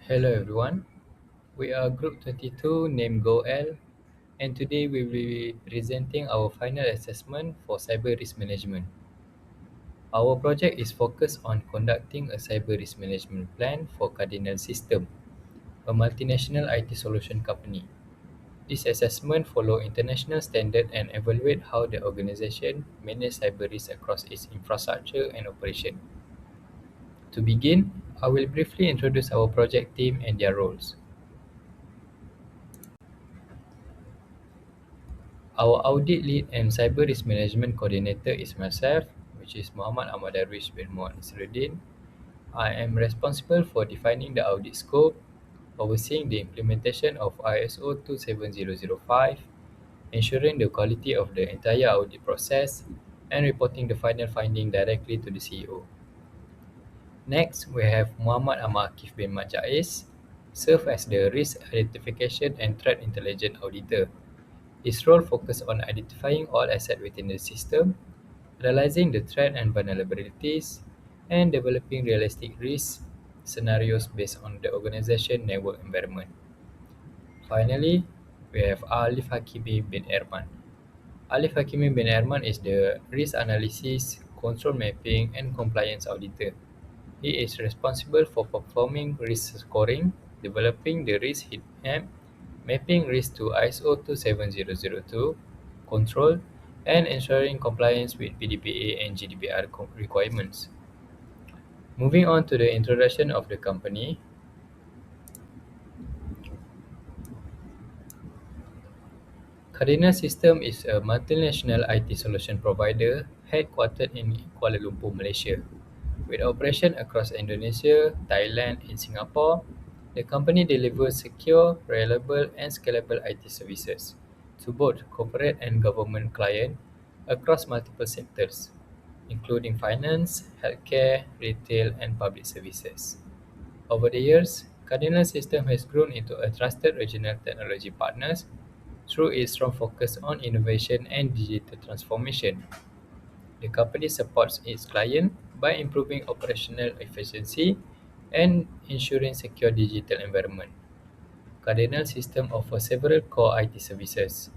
Hello everyone, we are Group 22 named GoL, and today we will be presenting our final assessment for cyber risk management. Our project is focused on conducting a cyber risk management plan for Cardinal System, a multinational IT solution company. This assessment follows international standard and evaluate how the organization manages cyber risk across its infrastructure and operation. To begin, I will briefly introduce our project team and their roles. Our audit lead and cyber risk management coordinator is myself, which is Muhammad Ahmad Darwish bin Muhammad Nasruddin. I am responsible for defining the audit scope, overseeing the implementation of ISO 27005, ensuring the quality of the entire audit process, and reporting the final finding directly to the CEO. Next, we have Muhammad Ahmad Akif bin Majais, serve as the risk identification and threat intelligence auditor. His role focuses on identifying all assets within the system, analyzing the threat and vulnerabilities, and developing realistic risk scenarios based on the organization network environment. Finally, we have Alif Hakimi bin Erman. Alif Hakimi bin Erman is the risk analysis, control mapping, and compliance auditor. He is responsible for performing risk scoring, developing the risk heat map, mapping risk to ISO 27002, control, and ensuring compliance with PDPA and GDPR requirements. Moving on to the introduction of the company, Cardinal System is a multinational IT solution provider headquartered in Kuala Lumpur, Malaysia. With operation across Indonesia, Thailand, and Singapore, the company delivers secure, reliable, and scalable IT services to both corporate and government clients across multiple sectors, including finance, healthcare, retail, and public services. Over the years, Cardinal System has grown into a trusted regional technology partner through its strong focus on innovation and digital transformation. The company supports its clients by improving operational efficiency and ensuring secure digital environment. Cardinal System offers several core IT services.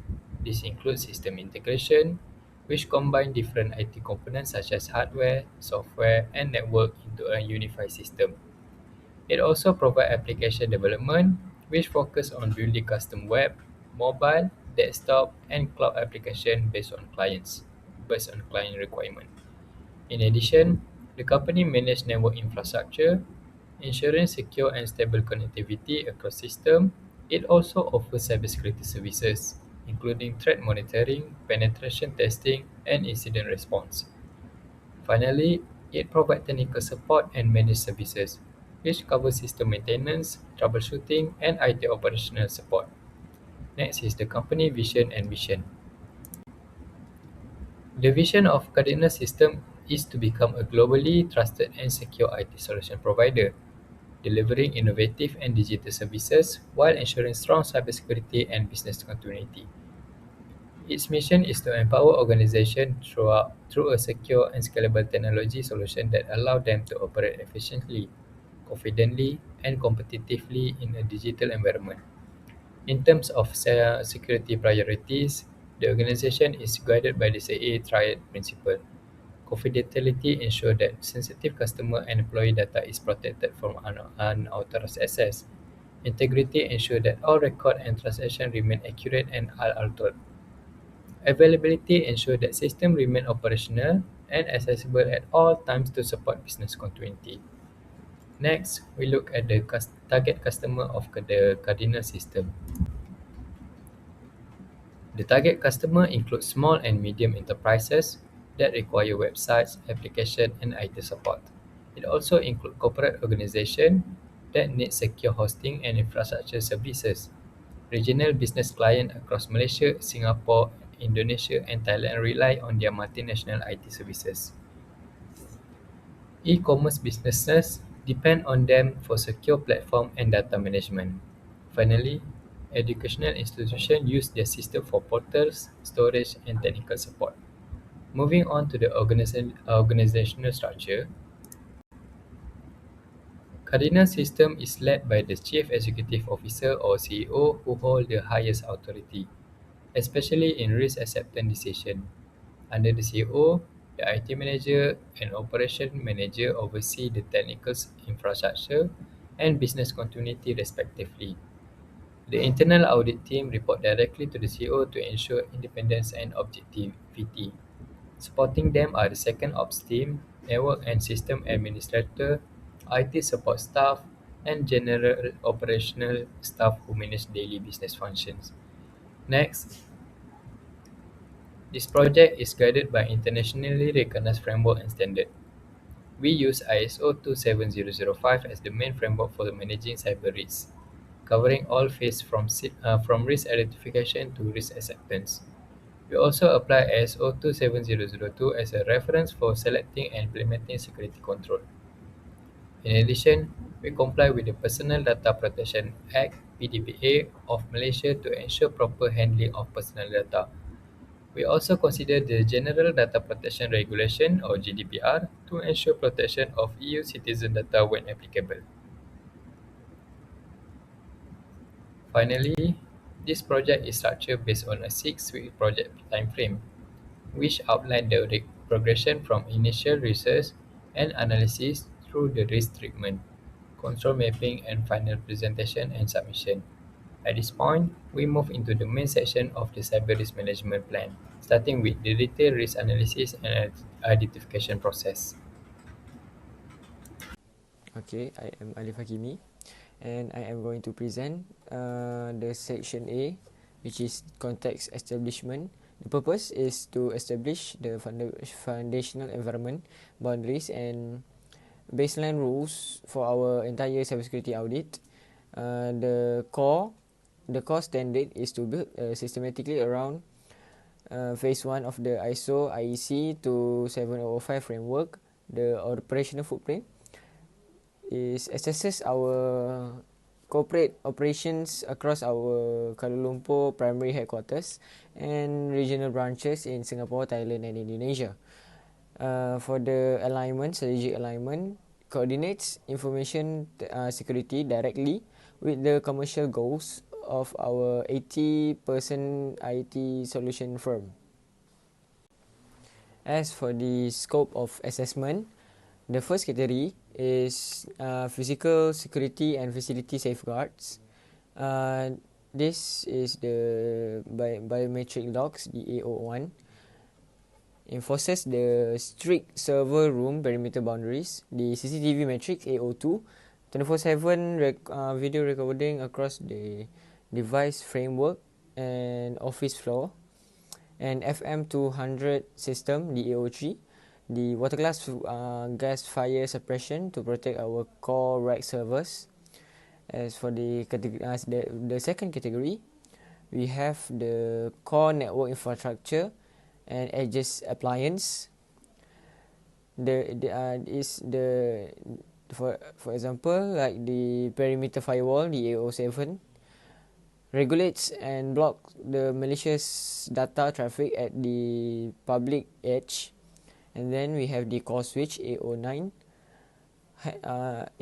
This includes system integration, which combine different IT components such as hardware, software, and network into a unified system. It also provides application development, which focus on building custom web, mobile, desktop, and cloud application based on client requirement. In addition, the company manages network infrastructure, ensuring secure and stable connectivity across systems. It also offers cybersecurity services, including threat monitoring, penetration testing, and incident response. Finally, it provides technical support and managed services, which covers system maintenance, troubleshooting, and IT operational support. Next is the company vision and mission. The vision of Cardinal System is to become a globally trusted and secure IT solution provider, delivering innovative and digital services while ensuring strong cybersecurity and business continuity. Its mission is to empower organizations through a secure and scalable technology solution that allow them to operate efficiently, confidently, and competitively in a digital environment. In terms of security priorities, the organization is guided by the CA Triad principle. Confidentiality ensures that sensitive customer and employee data is protected from unauthorized access. Integrity ensures that all record and transactions remain accurate and unaltered. Availability ensures that systems remain operational and accessible at all times to support business continuity. Next, we look at the target customer of the Cardinal system. The target customer includes small and medium enterprises that require websites, application, and IT support. It also includes corporate organizations that need secure hosting and infrastructure services. Regional business clients across Malaysia, Singapore, Indonesia, and Thailand rely on their multinational IT services. E-commerce businesses depend on them for secure platform and data management. Finally, educational institutions use their system for portals, storage, and technical support. Moving on to the organizational structure, Cardinal system is led by the Chief Executive Officer or CEO who hold the highest authority, especially in risk acceptance decision. Under the CEO, the IT manager and operation manager oversee the technical infrastructure and business continuity respectively. The internal audit team report directly to the CEO to ensure independence and objectivity. Supporting them are the second ops team, network and system administrator, IT support staff, and general operational staff who manage daily business functions. Next, this project is guided by internationally recognized framework and standard. We use ISO 27005 as the main framework for managing cyber risks, covering all phases from risk identification to risk acceptance. We also apply ISO 27002 as a reference for selecting and implementing security control. In addition, we comply with the Personal Data Protection Act (PDPA) of Malaysia to ensure proper handling of personal data. We also consider the General Data Protection Regulation or GDPR to ensure protection of EU citizen data when applicable. Finally, this project is structured based on a 6-week project timeframe, which outline the progression from initial research and analysis through the risk treatment, control mapping, and final presentation and submission. At this point, we move into the main section of the cyber risk management plan, starting with the detailed risk analysis and identification process. Okay, I am Alif Hakimi, and I am going to present the section A, which is context establishment. The purpose is to establish the foundational environment, boundaries, and baseline rules for our entire cybersecurity audit. The core standard is to build systematically around phase 1 of the ISO IEC 27005 framework. The operational footprint assesses our corporate operations across our Kuala Lumpur primary headquarters and regional branches in Singapore, Thailand, and Indonesia. For the strategic alignment, coordinates information security directly with the commercial goals of our 80% IT solution firm. As for the scope of assessment, the first category is physical security and facility safeguards. This is the biometric logs, the AO1. Enforces the strict server room perimeter boundaries, the CCTV metrics AO2, 24/7 video recording across the device framework and office floor, and FM200 system, the AO3, the water glass gas fire suppression to protect our core rack servers. As for the second category, we have the core network infrastructure and edges appliance. For example, like the perimeter firewall, the AO7, regulates and blocks the malicious data traffic at the public edge. And then we have the core switch AO9.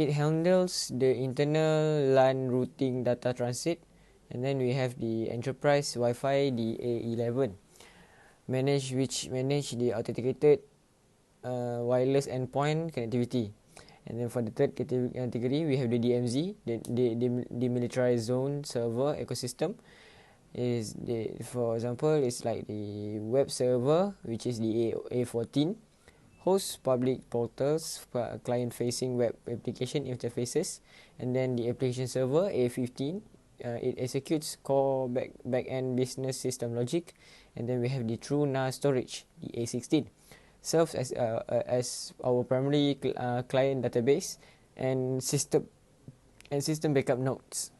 It handles the internal LAN routing data transit. And then we have the enterprise Wi-Fi, the A11, which manage the authenticated wireless endpoint connectivity. And then for the third category, we have the DMZ, the demilitarized zone server ecosystem. For example, it's like the web server, which is the A14, hosts public portals, client-facing web application interfaces, and then the application server A15. It executes core back-end business system logic, and then we have the true NAS storage, the A16, serves as our primary client database and system backup nodes.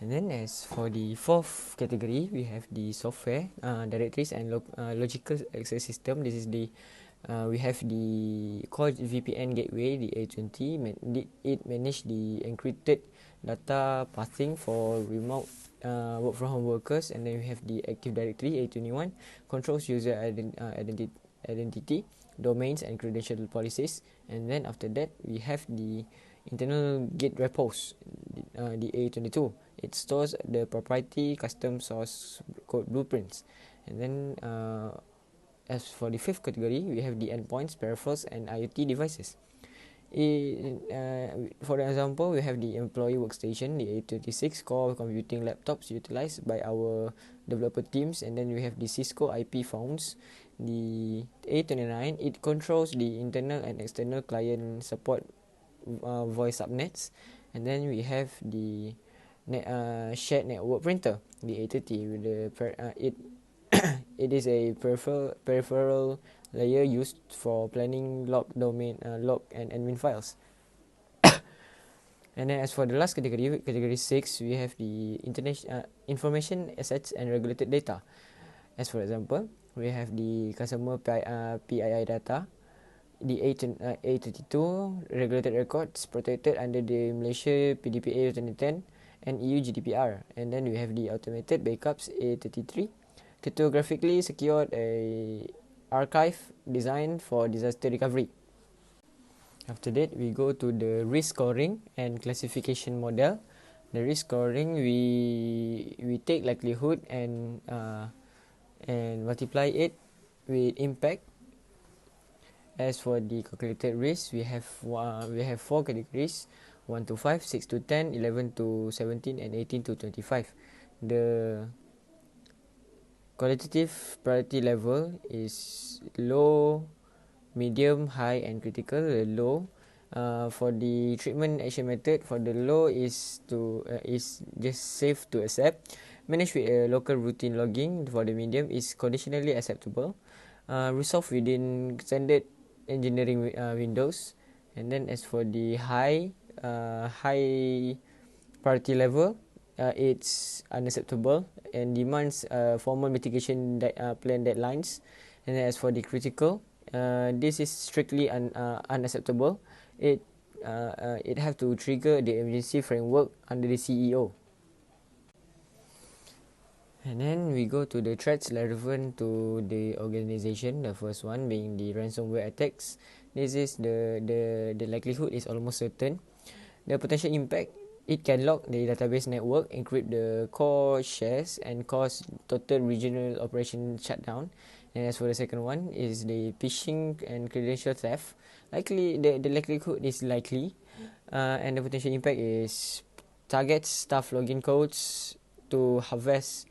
And then as for the fourth category, we have the software, directories, and logical access system. This is we have the core VPN gateway, the A20. It manages the encrypted data pathing for remote work from home workers. And then we have the Active Directory, A21, controls user identity, domains, and credential policies. And then after that, we have the internal Git repos, the A22. It stores the proprietary custom source code blueprints. And then as for the fifth category, we have the endpoints, peripherals, and IoT devices. For example, we have the employee workstation, the A26 core computing laptops utilized by our developer teams, and then we have the Cisco IP phones, the A29. It controls the internal and external client support voice subnets, and then we have the shared network printer, the A30. With it is a peripheral layer used for planning log domain log and admin files. And then as for the last category, category 6, we have the information assets and regulated data. As for example, we have the customer PII data, the A32 regulated records protected under the Malaysia PDPA 2010 and EU GDPR. And then we have the automated backups A33, cryptographically secured a archive designed for disaster recovery. After that, we go to the risk scoring and classification model. The risk scoring, we take likelihood and multiply it with impact. As for the calculated risk, we have 4 categories: 1 to 5, 6 to 10, 11 to 17, and 18 to 25. The qualitative priority level is low, medium, high, and critical. The low, for the treatment action method, for the low is just safe to accept, managed with a local routine logging. For the medium is conditionally acceptable, resolved within standard engineering windows. And then as for the high priority level, it's unacceptable and demands formal mitigation plan deadlines. And then as for the critical, this is strictly unacceptable. It have to trigger the emergency framework under the CEO. And then we go to the threats relevant to the organization. The first one being the ransomware attacks. This is the likelihood is almost certain. The potential impact, it can lock the database network, encrypt the core shares, and cause total regional operation shutdown. And as for the second one is the phishing and credential theft. The likelihood is likely, and the potential impact is target staff login codes to harvest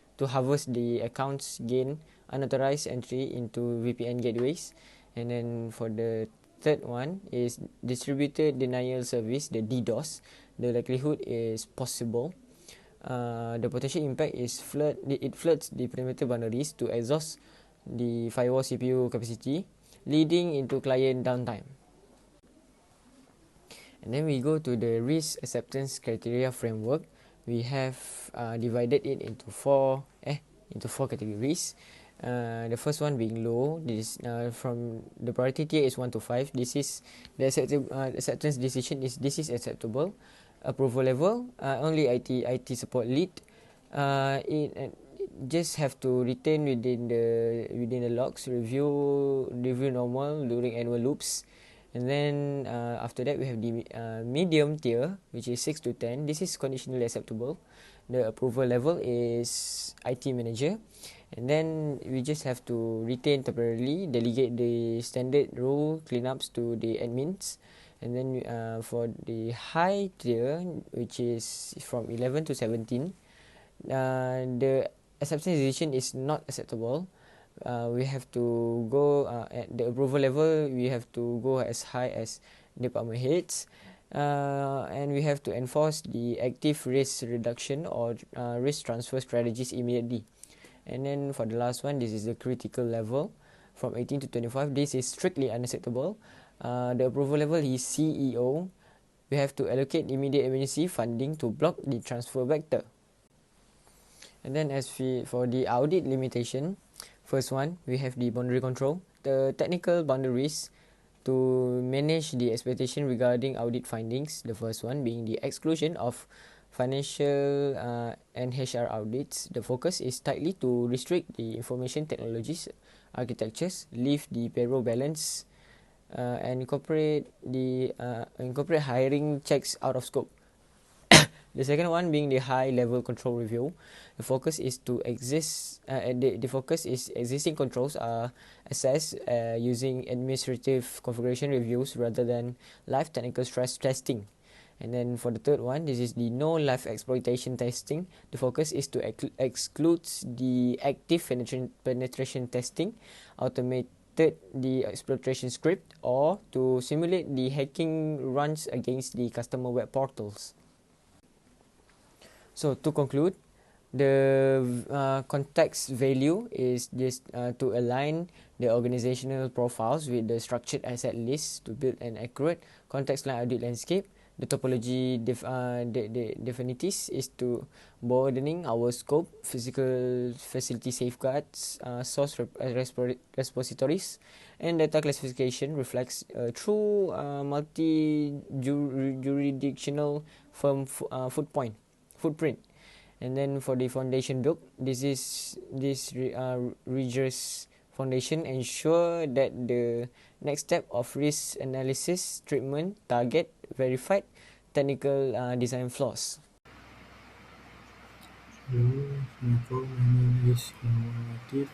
the accounts, gain unauthorized entry into VPN gateways. And then for the third one is distributed denial service, the DDoS. The likelihood is possible. The potential impact is it floods the perimeter boundaries to exhaust the firewall CPU capacity, leading into client downtime. And then we go to the risk acceptance criteria framework. We have divided it into four categories. The first one being low. This from the priority tier is 1 to 5. This is the acceptance decision is this is acceptable. Approval level, only IT support lead. It just have to retain within the logs, review normal during annual loops. And then after that we have the medium tier, which is 6 to 10. This is conditionally acceptable. The approval level is IT manager. And then we just have to retain temporarily, delegate the standard rule cleanups to the admins. And then for the high tier, which is from 11 to 17, the acceptance decision is not acceptable. We have to go at the approval level. We have to go as high as department heads, and we have to enforce the active risk reduction or risk transfer strategies immediately. And then for the last one, this is the critical level from 18 to 25. This is strictly unacceptable. The approval level is CEO. We have to allocate immediate emergency funding to block the transfer vector. And then as for the audit limitation, first one, we have the boundary control. The technical boundaries to manage the expectation regarding audit findings. The first one being the exclusion of financial and HR audits. The focus is tightly to restrict the information technologies architectures, leave the payroll balance and incorporate hiring checks out of scope. The second one being the high level control review. The focus is to exist. The focus is existing controls are assessed using administrative configuration reviews rather than live technical stress testing. And then for the third one, this is the no life exploitation testing. The focus is to exclude the active penetration testing, automated the exploitation script, or to simulate the hacking runs against the customer web portals. So to conclude, the context value is just to align the organizational profiles with the structured asset list to build an accurate context line audit landscape. The topology definitis is to broadening our scope, physical facility safeguards, source repositories, and data classification reflects a true multi-jurisdictional firm footprint. And then for the foundation build, this rigorous foundation ensure that the next step of risk analysis, treatment, target, verified technical design flaws. Hello, Assalamualaikum. My name is Audit,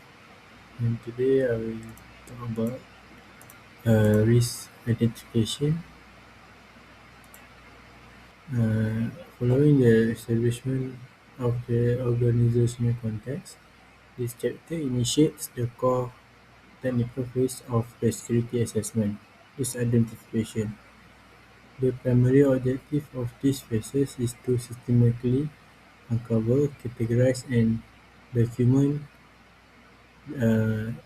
and today I will talk about risk identification. Following the establishment of the organizational context, this chapter initiates the core technical phase of the security assessment, risk identification. The primary objective of these phases is to systematically uncover, categorize, and document uh,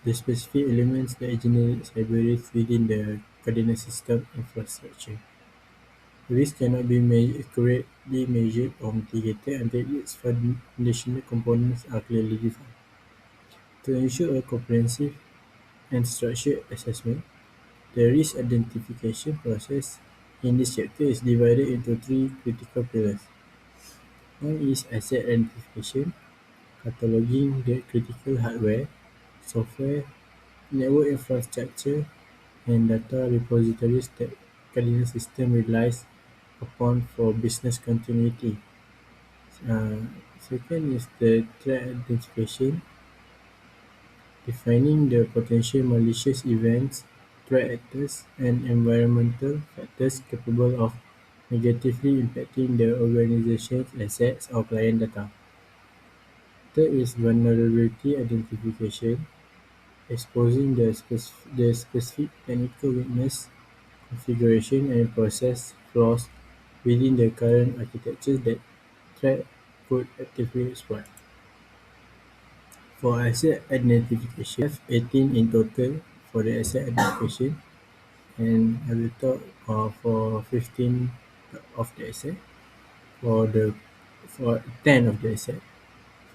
the specific elements that generate cyber risk within the coordinate system infrastructure. Risk cannot be accurately measured or mitigated until its foundational components are clearly defined. To ensure a comprehensive and structured assessment, the risk identification process in this chapter is divided into three critical pillars. One is asset identification, cataloging the critical hardware, software, network infrastructure, and data repositories that Cardinal System relies upon for business continuity. Uh, Second is the threat identification, defining the potential malicious events, threat actors, and environmental factors capable of negatively impacting the organization's assets or client data. Third is vulnerability identification, exposing the specific technical weakness, configuration, and process flaws within the current architecture that threat could actively exploit. For asset identification, we have 18 in total for the asset identification, and I will talk for 15 of the asset. For 10 of the asset,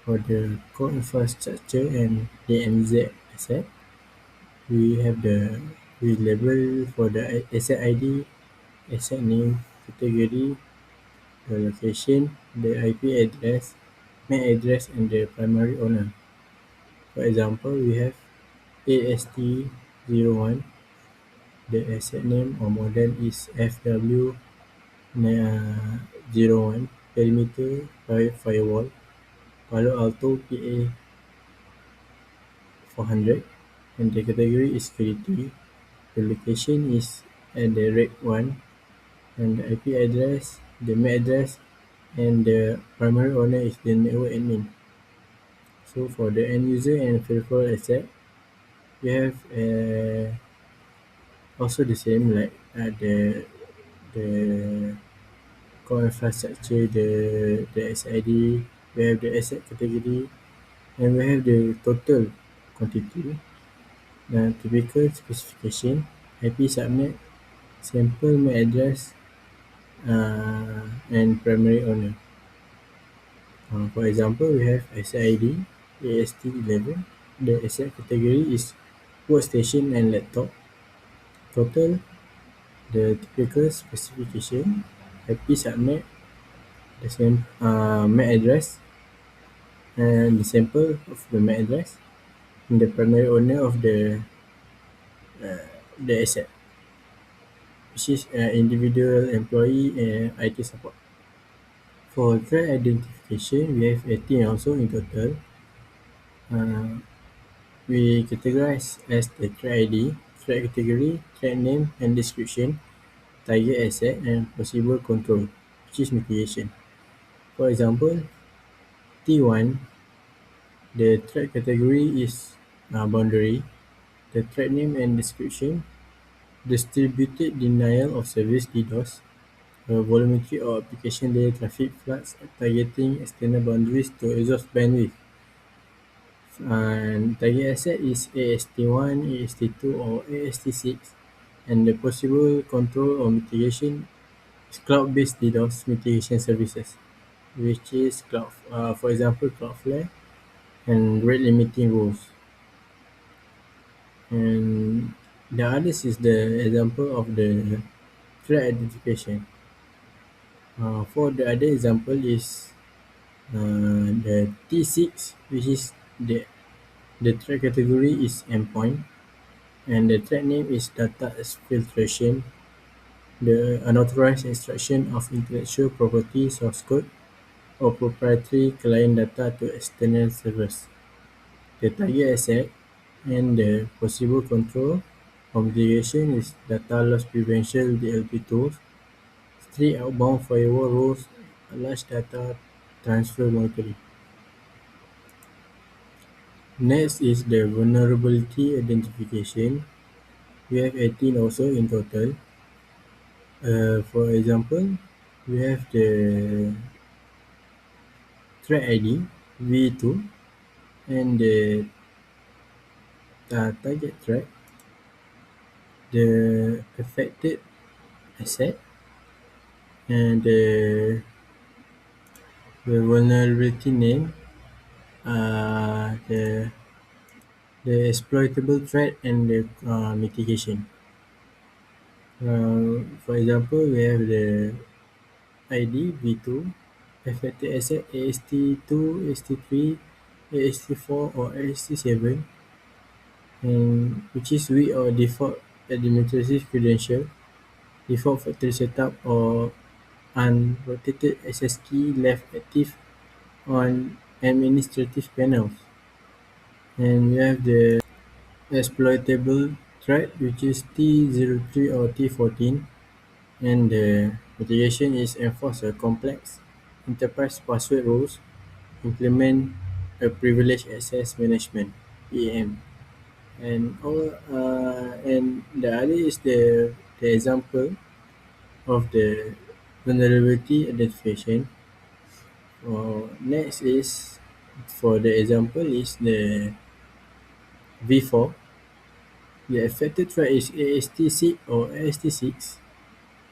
for the core infrastructure and the NZ asset, we have we label for the asset ID, asset name, category, the location, the IP address, MAC address, and the primary owner. For example, we have AST01, the asset name or model is FW01, perimeter firewall, Palo Alto PA 400, and the category is security. The location is at the rec 1, and the IP address, the MAC address, and the primary owner is the network admin. So for the end user and peripheral asset, we have also the same like the core infrastructure, the SID, we have the asset category, and we have the total quantity, typical specification, IP subnet, sample MAC address, and primary owner. For example, we have asset ID AST11. The asset category is workstation and laptop. Total, the typical specification, IP subnet, the same MAC address, and the sample of the MAC address, and the primary owner of the the asset, which is individual, employee, and IT support. For threat identification, we have 18 also in total. Uh, we categorize as the threat ID, threat category, threat name and description, target asset, and possible control, which is mitigation. For example, T1, the threat category is boundary, the threat name and description, distributed denial of service DDoS, volumetry or application layer traffic floods targeting external boundaries to exhaust bandwidth. And target asset is AST1, AST2 or AST6, and the possible control or mitigation is cloud-based DDoS mitigation services, which is for example, Cloudflare and rate limiting rules. And the others is the example of the threat identification. For the other example is the T6, which is the threat category is endpoint, and the threat name is data exfiltration, the unauthorized extraction of intellectual property source code or proprietary client data to external servers. The target asset and the possible control or mitigation is data loss prevention DLP tools, strict outbound firewall rules, large data transfer monitoring. Next is the vulnerability identification. We have 18 also in total. For example, we have the threat ID V2 and the target threat, the affected asset, and the vulnerability name, the exploitable threat, and the mitigation. For example, we have the ID V2, affected asset AST2, AST3, AST4, or AST7, and which is weak or default administrative credential, default factory setup, or unrotated access key left active on administrative panels. And we have the exploitable threat, which is T03 or T14, and the mitigation is enforce a complex enterprise password rules, implement a privileged access management (PAM), and the other is the example of the vulnerability identification. Next is for the example is the V4. The affected threat is AST6 or AST6,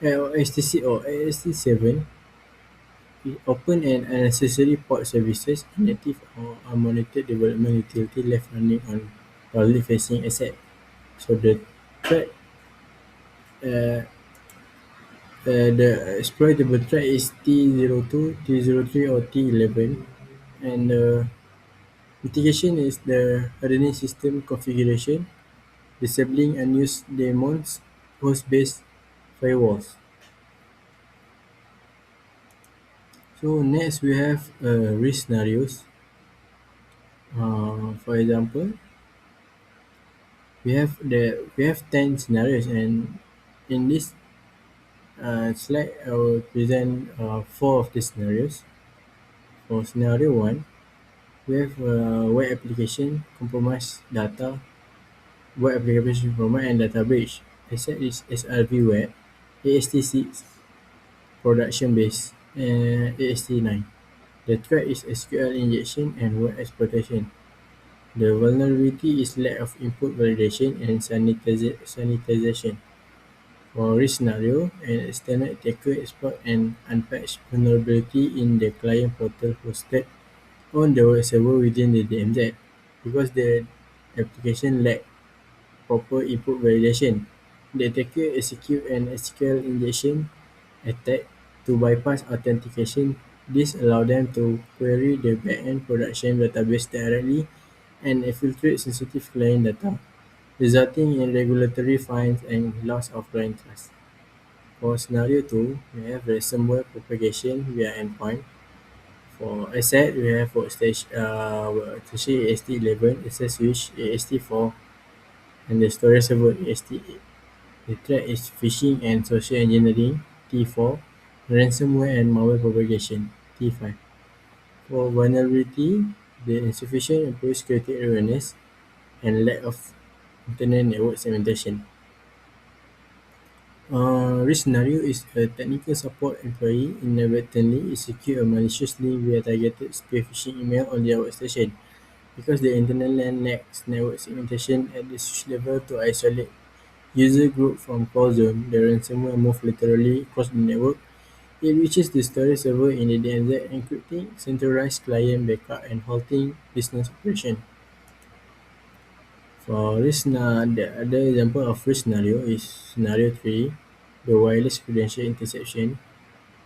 or AST6 or AST7. It open and unnecessary port services, inactive or unmonitored development utility left running on public facing asset. So the threat, uh, the exploitable threat is T02, T03, or T11, and mitigation is the hardening system configuration, disabling unused daemons, host-based firewalls. So next we have risk scenarios. For example, we have 10 scenarios, and in this slide I will present four of the scenarios. For scenario one, we have web application compromise data, web application compromise and data breach. Asset is SRV web, AST6 production base, and AST9. The threat is SQL injection and web exploitation. The vulnerability is lack of input validation and sanitization. For risk scenario, an external attacker exploit an unpatched vulnerability in the client portal hosted on the web server within the DMZ. Because the application lack proper input validation, the attacker execute an SQL injection attack to bypass authentication. This allows them to query the backend production database directly and infiltrate sensitive client data. resulting in regulatory fines and loss of client trust. For scenario 2, we have ransomware propagation via endpoint. For asset, we have workstation AST11, access switch AST4, and the storage server AST8. The threat is phishing and social engineering (T4), ransomware and malware propagation (T5). For vulnerability, the insufficient employee security awareness and lack of internet network segmentation. Risk scenario is a technical support employee inadvertently execute a malicious link via targeted spear phishing email on their workstation. Because the internet LAN lacks network segmentation at the switch level to isolate user group from call zone, the ransomware moves laterally across the network. It reaches the storage server in the DNZ, encrypting centralized client backup and halting business operation. The other example of risk scenario is scenario 3, the wireless credential interception.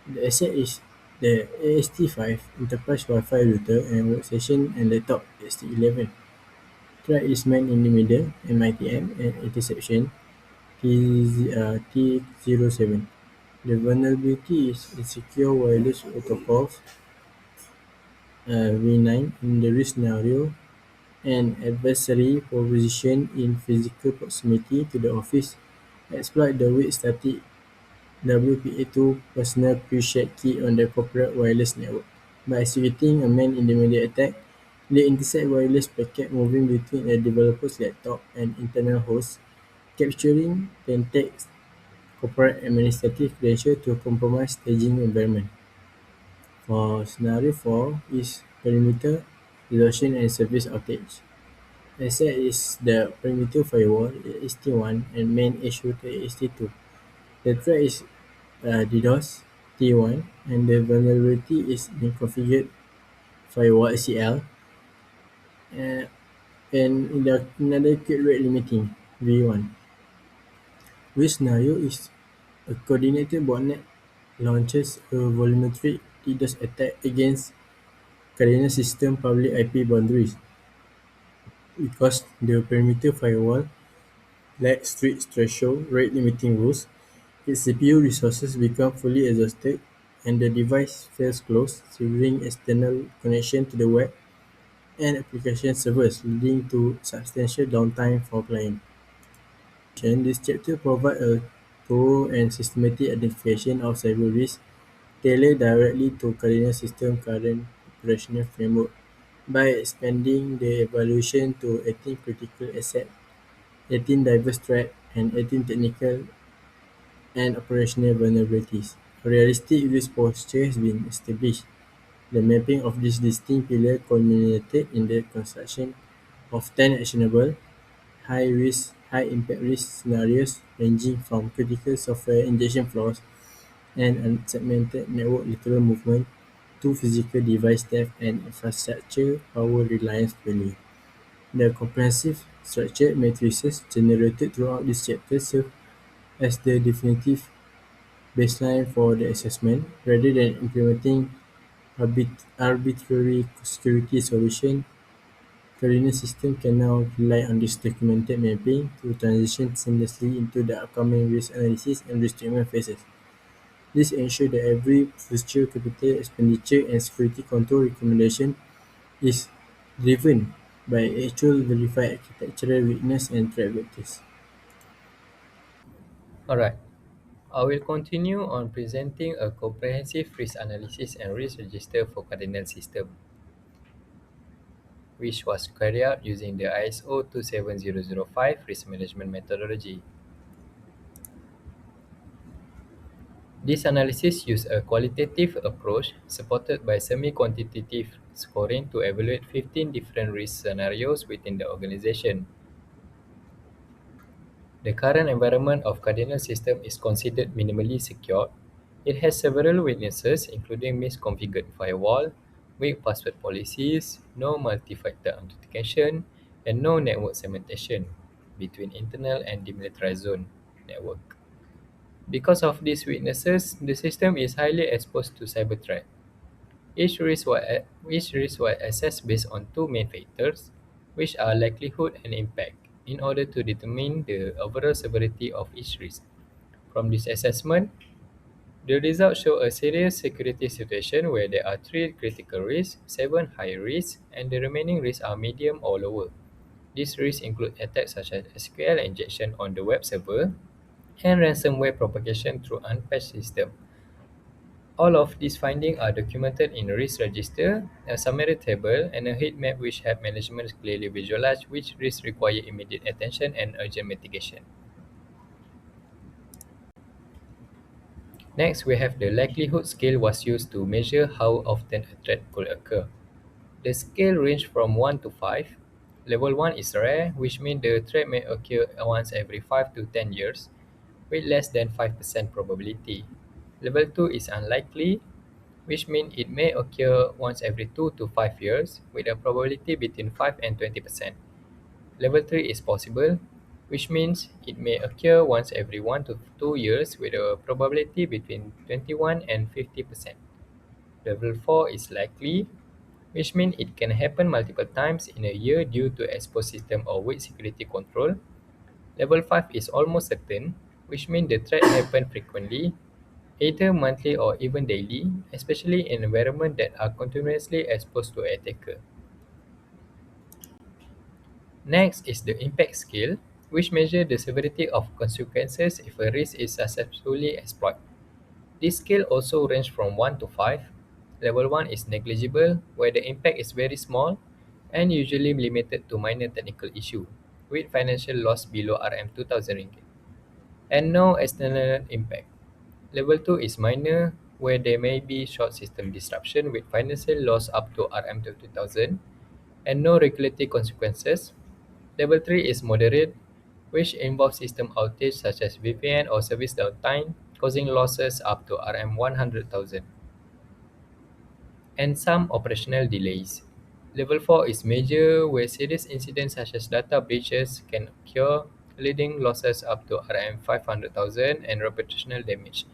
The asset is the AST5 enterprise Wi-Fi router and workstation and laptop AST11. Threat is man in the middle (MITM) and interception T07. The vulnerability is insecure wireless protocols (V9) in the risk scenario. An adversary positioned in physical proximity to the office exploit the weak static WPA2 personal pre-shared key on the corporate wireless network. By executing a man-in-the-middle attack, they intercept wireless packet moving between a developer's laptop and internal host, capturing then takes corporate administrative credentials to compromise staging environment. For scenario 4 is perimeter erosion and service outage. Asset is the perimeter firewall (AST1) and main edge router (AST2). The threat is DDoS (T1) and the vulnerability is in configured firewall (ACL) uh, and inadequate rate limiting (V1). Which scenario is a coordinated botnet launches a volumetric DDoS attack against Kernel system public IP boundaries because the perimeter firewall lacks strict threshold rate limiting rules. Its CPU resources become fully exhausted and the device fails close, severing external connection to the web and application servers, leading to substantial downtime for clients. This chapter provides a thorough and systematic identification of cyber risks tailored directly to Cardinal System's current operational framework. By expanding the evaluation to 18 critical assets, 18 diverse threats, and 18 technical and operational vulnerabilities, a realistic risk posture has been established. The mapping of these distinct pillars culminated in the construction of 10 actionable, high-risk, high-impact risk scenarios ranging from critical software injection flaws and unsegmented network lateral movement to physical device theft and infrastructure power reliance failure. The comprehensive structured matrices generated throughout this chapter serve as the definitive baseline for the assessment. Rather than implementing arbitrary security solution, Cardinal system can now rely on this documented mapping to transition seamlessly into the upcoming risk analysis and risk treatment phases. This ensures that every future capital expenditure and security control recommendation is driven by actual verified architectural weakness and threat vectors. Alright, I will continue on presenting a comprehensive risk analysis and risk register for Cardinal system, which was carried out using the ISO 27005 risk management methodology. This analysis used a qualitative approach supported by semi-quantitative scoring to evaluate 15 different risk scenarios within the organization. The current environment of Cardinal system is considered minimally secure. It has several weaknesses, including misconfigured firewall, weak password policies, no multi-factor authentication, and no network segmentation between internal and demilitarized zone network. Because of these weaknesses, the system is highly exposed to cyber threat. Each risk was assessed based on two main factors, which are likelihood and impact. in order to determine the overall severity of each risk. From this assessment, the results show a serious security situation where there are 3 critical risks, 7 high risks, and the remaining risks are medium or lower. These risks include attacks such as SQL injection on the web server and ransomware propagation through unpatched system. All of these findings are documented in a risk register, a summary table, and a heat map which help management clearly visualize which risks require immediate attention and urgent mitigation. Next, we have the likelihood scale was used to measure how often a threat could occur. The scale ranged from 1 to 5. Level 1 is rare, which means the threat may occur once every 5 to 10 years, with less than 5% probability. Level 2 is unlikely, which means it may occur once every 2 to 5 years, with a probability between 5 and 20%. Level 3 is possible, which means it may occur once every 1 to 2 years, with a probability between 21 and 50%. Level 4 is likely, which means it can happen multiple times in a year due to exposed system or weak security control. Level 5 is almost certain, which means the threat happen frequently, either monthly or even daily, especially in environments that are continuously exposed to attacker. Next is the impact scale, which measures the severity of consequences if a risk is successfully exploited. This scale also ranges from 1 to 5. Level 1 is negligible, where the impact is very small and usually limited to minor technical issue, with financial loss below Rm 2000 ringgit, and no external impact. Level 2 is minor, where there may be short system disruption with financial loss up to Rm 2000 and no regulatory consequences. Level 3 is moderate, which involves system outage such as VPN or service downtime, causing losses up to Rm 100,000, and some operational delays. Level 4 is major, where serious incidents such as data breaches can occur, leading losses up to Rm 500,000 and reputational damage.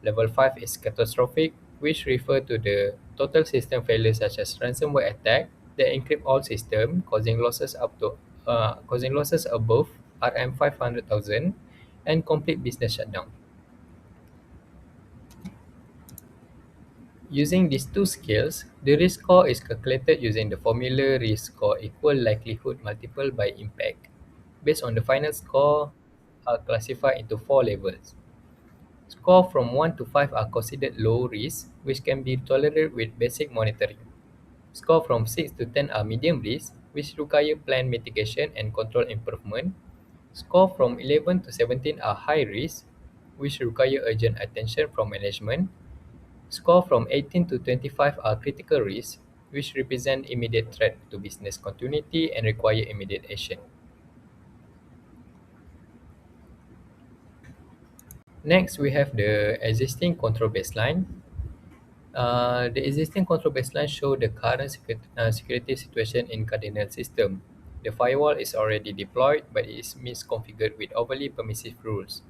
Level 5 is catastrophic, which refer to the total system failure such as ransomware attack that encrypt all system, causing losses above Rm 500,000 and complete business shutdown. Using these two scales, the risk score is calculated using the formula risk score equal likelihood multiple by impact. Based on the final score, are classified into 4 levels. Score from 1 to 5 are considered low risk, which can be tolerated with basic monitoring. Score from 6 to 10 are medium risk, which require planned mitigation and control improvement. Score from 11 to 17 are high risk, which require urgent attention from management. Score from 18 to 25 are critical risk, which represent immediate threat to business continuity and require immediate action. Next, we have the existing control baseline. The existing control baseline show the current security situation in cardinal system. The firewall is already deployed but is misconfigured with overly permissive rules.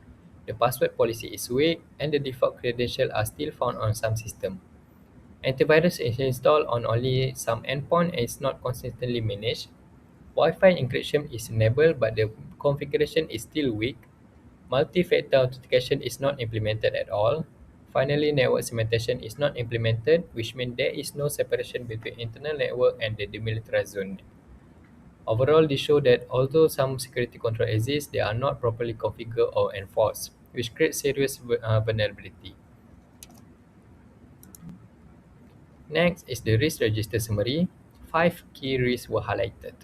The password policy is weak and the default credentials are still found on some system. Antivirus is installed on only some endpoint and is not consistently managed. Wi-Fi encryption is enabled but the configuration is still weak. Multi-factor authentication is not implemented at all. Finally, network segmentation is not implemented, which means there is no separation between internal network and the demilitarized zone. Overall, this shows that although some security control exists, they are not properly configured or enforced, which creates serious vulnerability. Next is the risk register summary. 5 key risks were highlighted.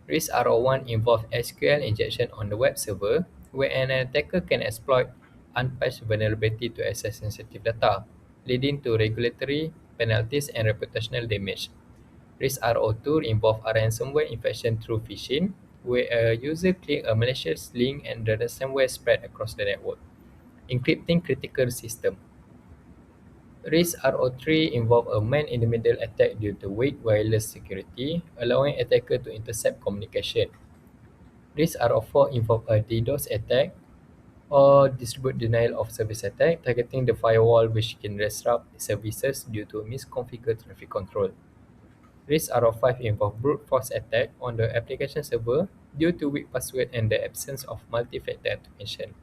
Risk RO1 involves SQL injection on the web server, where an attacker can exploit unpatched vulnerability to access sensitive data, leading to regulatory penalties and reputational damage. Risk RO2 involves a ransomware infection through phishing, where a user clicks a malicious link and the ransomware spread across the network, encrypting critical system. Risk RO3 involve a man-in-the-middle attack due to weak wireless security, allowing attacker to intercept communication. Risk RO4 involve a DDoS attack or distribute denial of service attack targeting the firewall which can disrupt services due to misconfigured traffic control. Risk out of 5 involve brute force attack on the application server due to weak password and the absence of multi-factor authentication.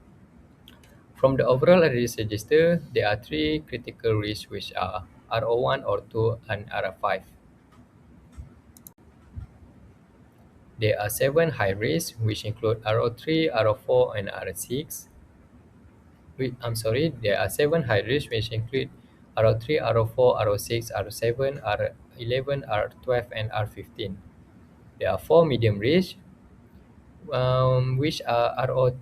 From the overall risk register, there are three critical risks which are RO1, R2, and R5. There are 7 high risks which include RO3, RO4, and R6. There are 7 high risks which include RO3, RO4, RO6, RO7, R11, R12, and R15. There are 4 medium risks which are RO8,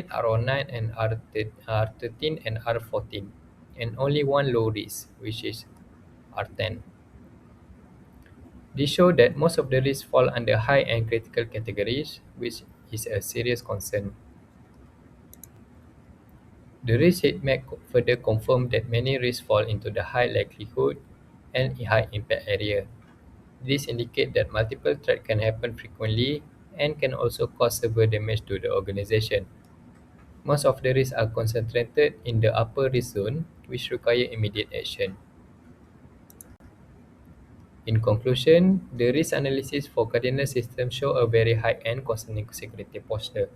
RO9, and R13 and R14, and only one low risk, which is R10. This shows that most of the risks fall under high and critical categories, which is a serious concern. The risk heat map further confirmed that many risks fall into the high likelihood and high impact area. This indicates that multiple threats can happen frequently and can also cause severe damage to the organization. Most of the risks are concentrated in the upper risk zone, which require immediate action. In conclusion, the risk analysis for cardinal systems show a very high-end concerning security posture.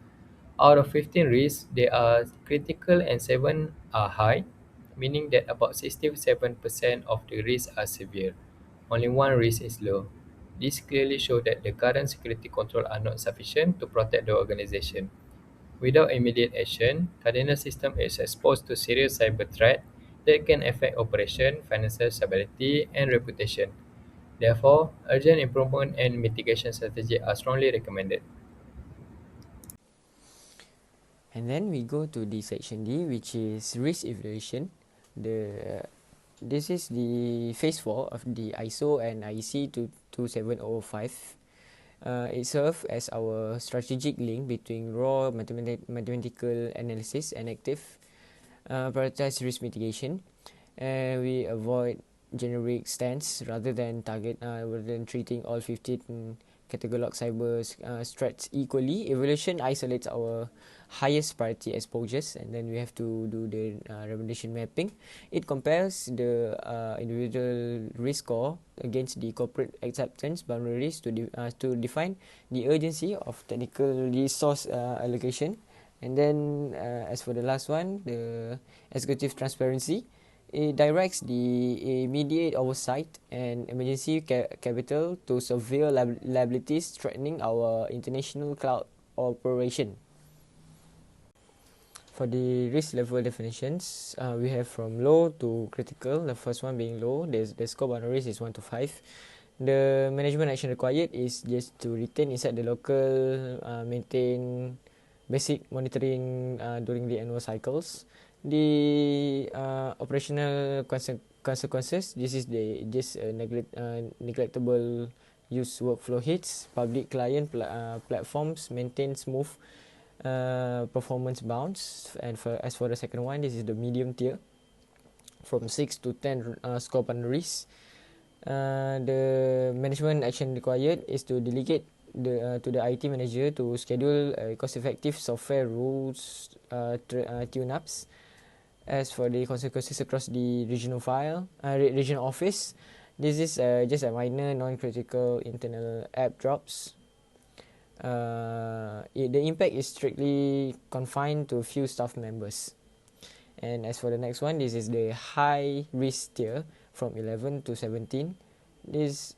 Out of 15 risks, they are critical and 7 are high, meaning that about 67% of the risks are severe. Only one risk is low. This clearly shows that the current security controls are not sufficient to protect the organization. Without immediate action, cardinal system is exposed to serious cyber threat that can affect operation, financial stability, and reputation. Therefore, urgent improvement and mitigation strategies are strongly recommended. And then we go to the section D, which is risk evaluation. This is the phase 4 of the ISO and IEC 22705. It serves as our strategic link between raw mathematical analysis and active prioritize risk mitigation. We avoid generic stance rather than treating all 15 catalog cyber threats equally. Evaluation isolates our highest priority exposures, and then we have to do the recommendation mapping. It compares the individual risk score against the corporate acceptance boundaries to define the urgency of technical resource allocation. And then as for the last one, the executive transparency, it directs the immediate oversight and emergency capital to severe liabilities threatening our international cloud operation. For the risk level definitions, we have from low to critical. The first one being low, the scope boundaries is 1 to 5. The management action required is just to retain inside the local, maintain basic monitoring during the annual cycles. The operational consequences, this is neglectable use workflow hits. Public client platforms maintain smooth performance bounds. And as for the second one, this is the medium tier, from 6 to 10 scope boundaries. The management action required is to delegate to the IT manager to schedule cost-effective software rules tune-ups. As for the consequences across the regional office, this is just a minor non-critical internal app drops. The impact is strictly confined to a few staff members. And as for the next one, this is the high risk tier from 11 to 17. This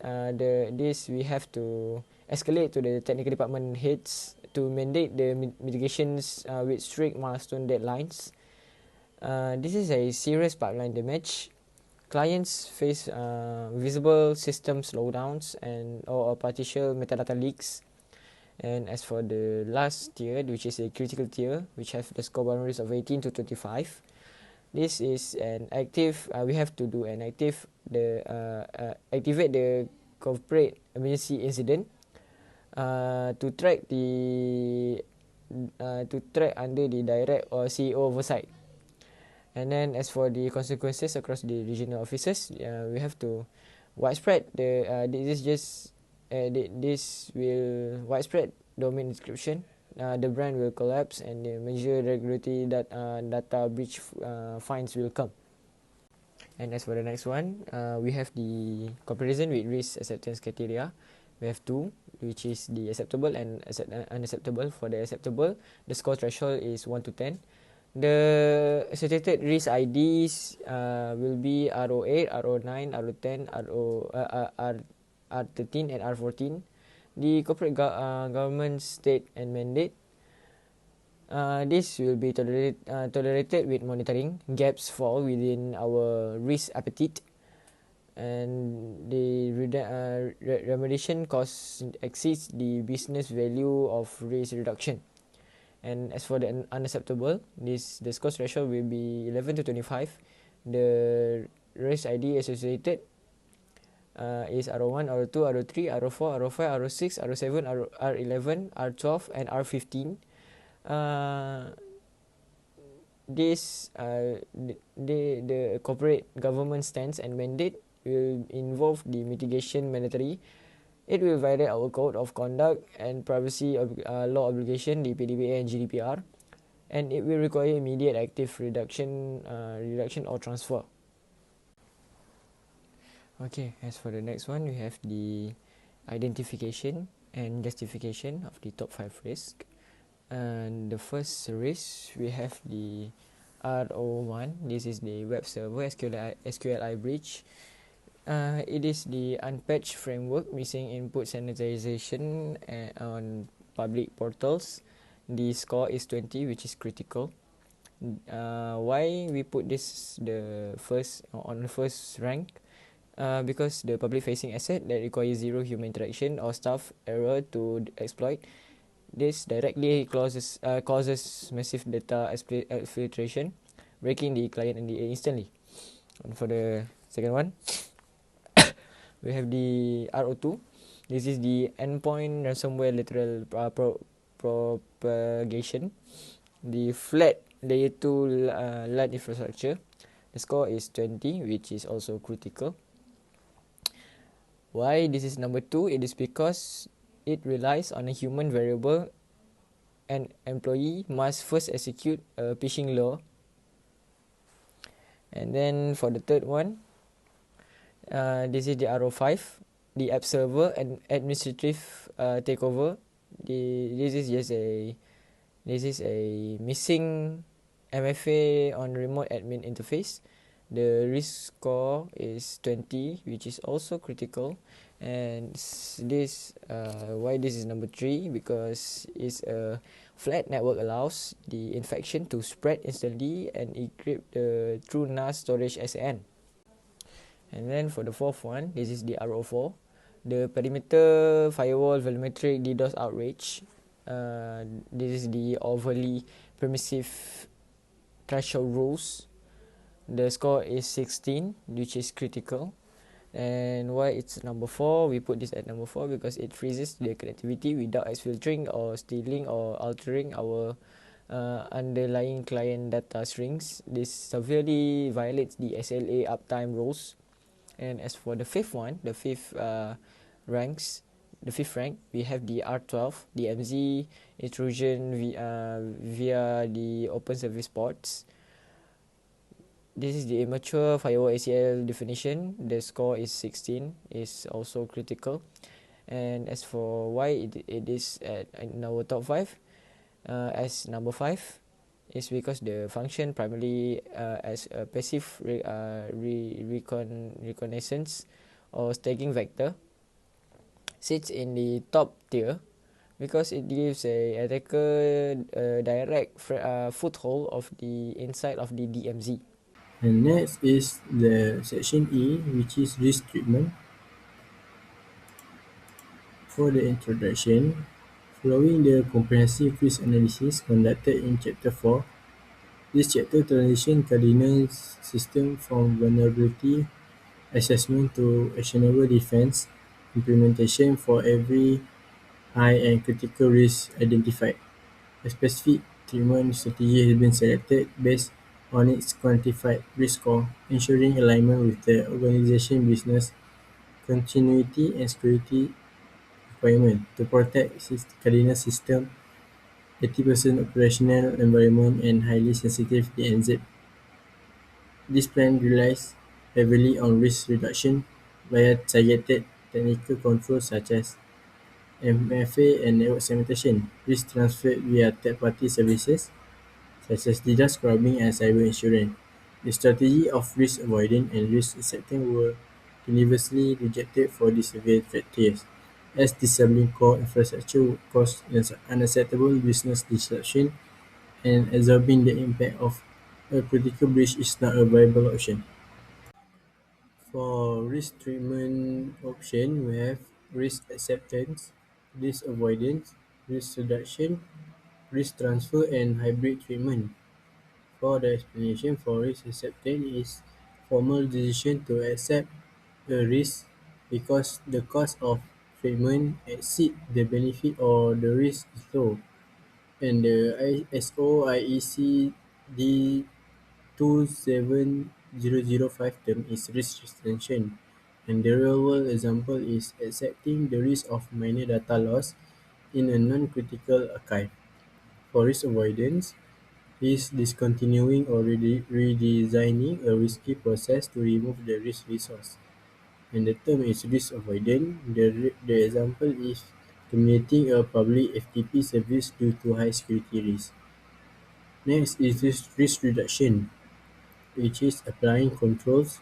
we have to escalate to the technical department heads to mandate the mitigations with strict milestone deadlines. This is a serious pipeline damage. Clients face visible system slowdowns or partial metadata leaks. And as for the last tier, which is a critical tier, which have the scope boundaries of 18 to 25, this is an active. We have to do an activate the corporate emergency incident to track under the direct or CEO oversight. And then as for the consequences across the regional offices, we have to widespread this will widespread domain description. The brand will collapse and the major regulatory data breach fines will come. And as for the next one, we have the comparison with risk acceptance criteria. We have two, which is the acceptable and unacceptable. For the acceptable, the score threshold is 1 to 10. The associated risk IDs will be RO8, RO9, RO10, R13, and R14. The corporate government state and mandate. This will be tolerated with monitoring. Gaps fall within our risk appetite, and the remediation cost exceeds the business value of risk reduction. And as for the unacceptable, the score threshold will be 11 to 25. The risk ID associated is R01, R02, R03, R04, R05, R06, R07, R11, R12, and R15. The corporate government stance and mandate will involve the mitigation mandatory. It will violate our code of conduct and privacy law obligation, the PDPA and GDPR, and it will require immediate active reduction or transfer. Okay, as for the next one, we have the identification and justification of the top 5 risks. And the first risk, we have the RO1. This is the web server SQLI breach. It is the unpatched framework, missing input sanitization on public portals. The score is 20, which is critical. Why we put this the first rank? Because the public facing asset that requires zero human interaction or staff error to exploit. This directly causes massive data exfiltration, breaking the client NDA instantly. And for the second one, we have the RO2. This is the endpoint ransomware lateral propagation. The flat layer 2 LAN infrastructure. The score is 20, which is also critical. Why this is number 2? It is because it relies on a human variable. An employee must first execute a phishing law. And then for the third one, this is the RO5, the app server and administrative takeover. This is a missing MFA on remote admin interface. The risk score is 20, which is also critical. And this why this is number 3, because it's a flat network allows the infection to spread instantly and encrypt the true NAS storage SAN. And then for the fourth one, this is the RO4, the perimeter firewall volumetric DDoS outrage. This is the overly permissive threshold rules. The score is 16, which is critical. And why it's number 4? We put this at number 4 because it freezes the connectivity without exfiltrating or stealing or altering our underlying client data strings. This severely violates the SLA uptime rules. And as for the fifth one, the fifth rank, we have the R12, the MZ intrusion via the open service ports. This is the immature firewall ACL definition. The score is 16, is also critical. And as for why it is in our top 5, as number 5, is because the function primarily as a passive reconnaissance or staging vector, sits in the top tier because it gives a attacker a direct foothold of the inside of the DMZ. And next is the section E, which is risk treatment. For the introduction, following the comprehensive risk analysis conducted in Chapter 4, this chapter transitions Cardinal's system from vulnerability assessment to actionable defense implementation for every high and critical risk identified. A specific treatment strategy has been selected based on its quantified risk score, ensuring alignment with the organization's business continuity and security requirements to protect Cardinal system 80% operational environment and highly sensitive DNZ. This plan relies heavily on risk reduction via targeted technical controls such as MFA and network segmentation, risk transfer via third-party services such as DDoS scrubbing and cyber insurance. The strategy of risk avoidance and risk acceptance were universally rejected for these severe threat tiers, as disabling core infrastructure would cause unacceptable business disruption and absorbing the impact of a critical breach is not a viable option. For risk treatment option, we have risk acceptance, risk avoidance, risk reduction, risk transfer, and hybrid treatment. For the explanation for risk acceptance is formal decision to accept a risk because the cost of treatment exceed the benefit or the risk is low. And the ISO IEC D 27005 term is risk retention. And the real world example is accepting the risk of minor data loss in a non-critical archive. For risk avoidance, is discontinuing or redesigning a risky process to remove the risk resource. And the term is risk avoidance. The example is terminating a public FTP service due to high security risk. Next is risk reduction, which is applying controls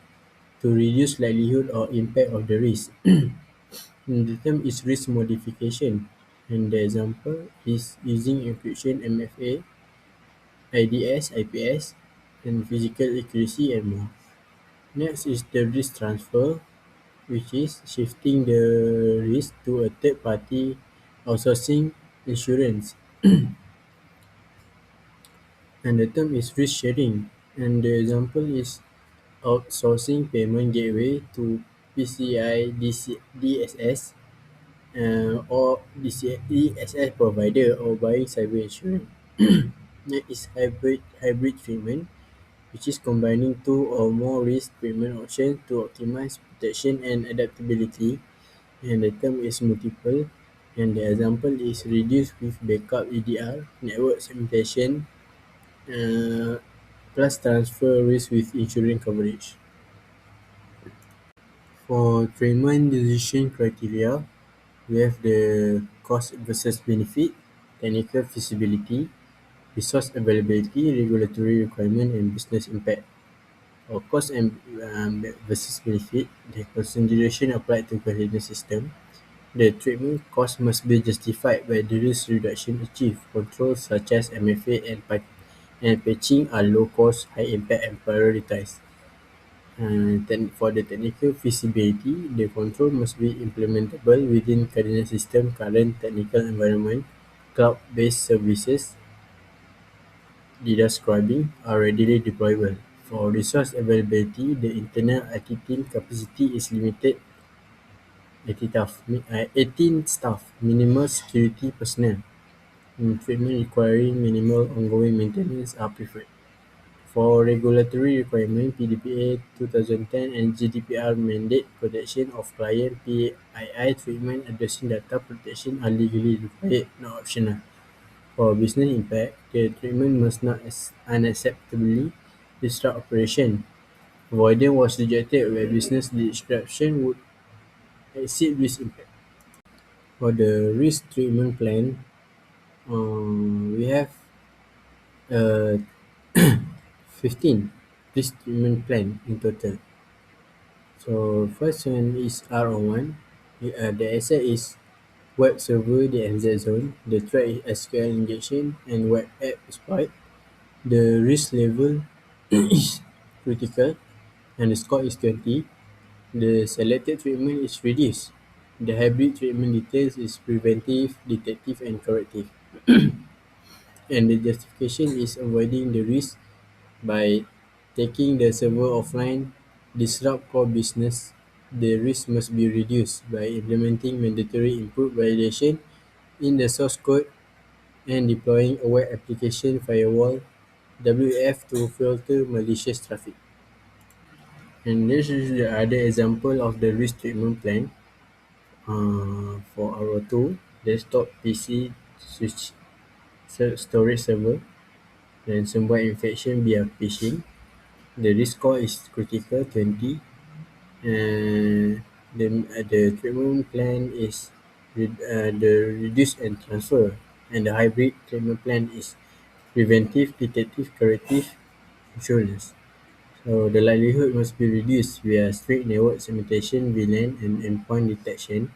to reduce likelihood or impact of the risk. And the term is risk modification. And the example is using encryption MFA, IDS, IPS, and physical accuracy and more. Next is the risk transfer, which is shifting the risk to a third party outsourcing insurance. And the term is risk sharing. And the example is outsourcing payment gateway to PCI DSS or DSS provider or buying cyber insurance. Next is hybrid treatment, which is combining two or more risk treatment options to optimize protection and adaptability. And the term is multiple. And the example is reduced with backup EDR, network segmentation, uh, plus transfer risk with insurance coverage. For treatment decision criteria, we have the cost versus benefit, technical feasibility, resource availability, regulatory requirement, and business impact. For cost and versus benefit, the consideration applied to coherent system. The treatment cost must be justified by the risk reduction achieved. Controls such as MFA and patching are low cost, high impact, and prioritized. Then for the technical feasibility, the control must be implementable within current system, current technical environment, cloud-based services, data scrubbing are readily deployable. For resource availability, the internal IT team capacity is limited 18 staff, minimal security personnel, and treatment requiring minimal ongoing maintenance are preferred. For regulatory requirement, PDPA 2010 and GDPR mandate protection of client PII treatment addressing data protection are legally required, not optional. For business impact, the treatment must not unacceptably disrupt operation. Avoidance was rejected where business disruption would exceed risk impact. For the risk treatment plan, we have uh, 15 risk treatment plan in total. So first one is R01. The asset is web server, the NZ zone. The threat is SQL injection and web app exploit. The risk level is critical and the score is 20. The selected treatment is reduced. The hybrid treatment details is preventive, detective, and corrective. And the justification is avoiding the risk by taking the server offline, disrupt core business. The risk must be reduced by implementing mandatory input validation in the source code and deploying a web application firewall (WF) to filter malicious traffic. And this is the other example of the risk treatment plan. For our two, desktop PC switch storage server, ransomware infection via phishing, The risk score is critical 20, and the treatment plan is the reduce and transfer, and the hybrid treatment plan is preventive, detective, corrective insurance. So the likelihood must be reduced via strict network segmentation, VLAN, and endpoint detection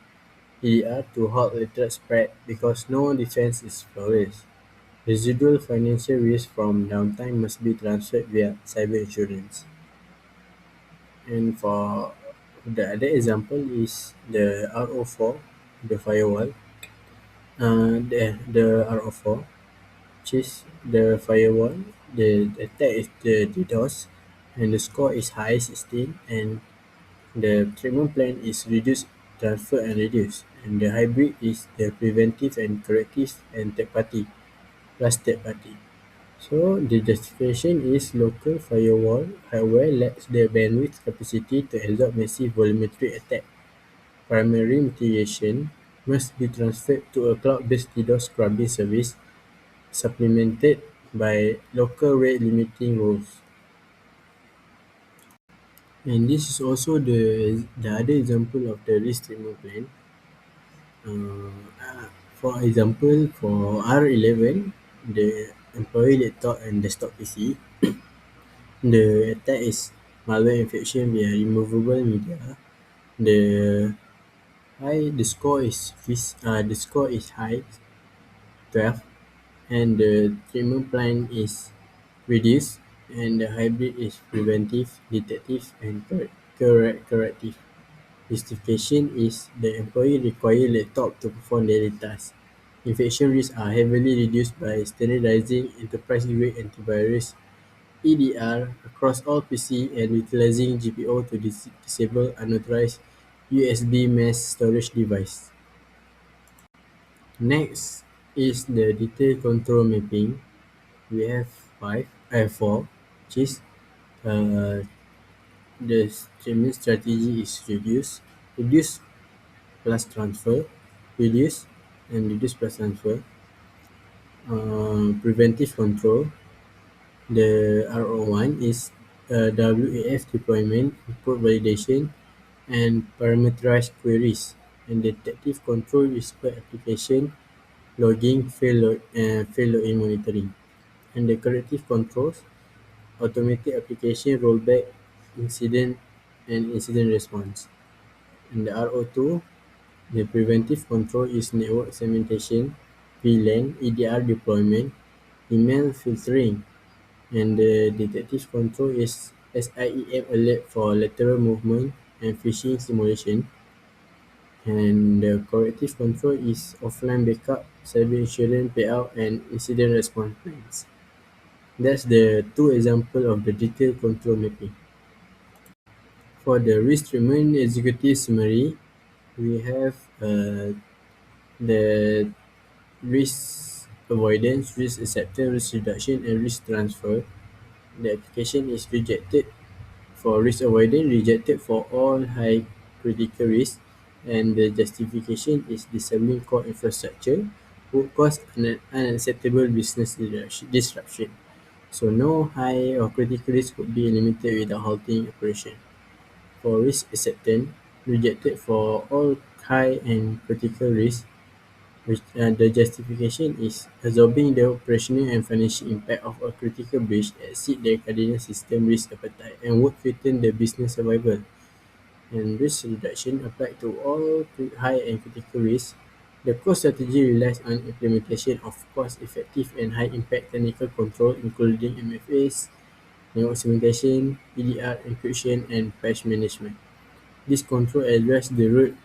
(EDR) to halt lateral spread because no defense is flawless. Residual financial risk from downtime must be transferred via cyber insurance. And for the other example is the RO4, the firewall. The RO4, which is the firewall. The attack is the DDoS, and the score is high 16, and the treatment plan is reduce, transfer, and reduce. And the hybrid is the preventive and corrective and third party plus third party. So the justification is local firewall hardware lacks the bandwidth capacity to absorb massive volumetric attack. Primary mitigation must be transferred to a cloud-based DDoS scrubbing service supplemented by local rate limiting rules. And this is also the other example of the risk treatment plan. For example, for R11, the employee laptop and desktop PC, the attack is malware infection via removable media. The the score is high 12, and the treatment plan is reduced, and the hybrid is preventive, detective, and corrective. Justification is the employee require laptop to perform daily tasks. Infection risks are heavily reduced by standardizing enterprise-grade antivirus (EDR) across all PC and utilizing GPO to disable unauthorized USB mass storage device. Next is the detailed control mapping. We have four, which is uh, the streaming strategy is reduce plus transfer, reduce and reduce plus transfer. Preventive control. The RO1 is WAF deployment, input validation, and parameterized queries. And detective control is per application, logging, fail login monitoring. And the corrective controls, automated application rollback, incident and incident response. And the RO2, the preventive control is network segmentation, VLAN, EDR deployment, email filtering, and the detective control is SIEM alert for lateral movement and phishing simulation. And the corrective control is offline backup, cyber insurance payout, and incident response plans. That's the two examples of the detailed control mapping. For the risk treatment executive summary, we have the risk avoidance, risk acceptance, risk reduction, and risk transfer. The application is rejected for risk avoidance, rejected for all high critical risk, and the justification is disabling core infrastructure would cause an unacceptable business disruption. So no high or critical risk could be eliminated without halting operation. For risk acceptance, rejected for all high and critical risk, which the justification is absorbing the operational and financial impact of a critical breach exceed the cardinal system risk appetite and would threaten the business survival. And risk reduction applied to all high and critical risks. The core strategy relies on implementation of cost-effective and high-impact technical control, including MFAs, network segmentation, EDR encryption, and patch management. This control addresses the root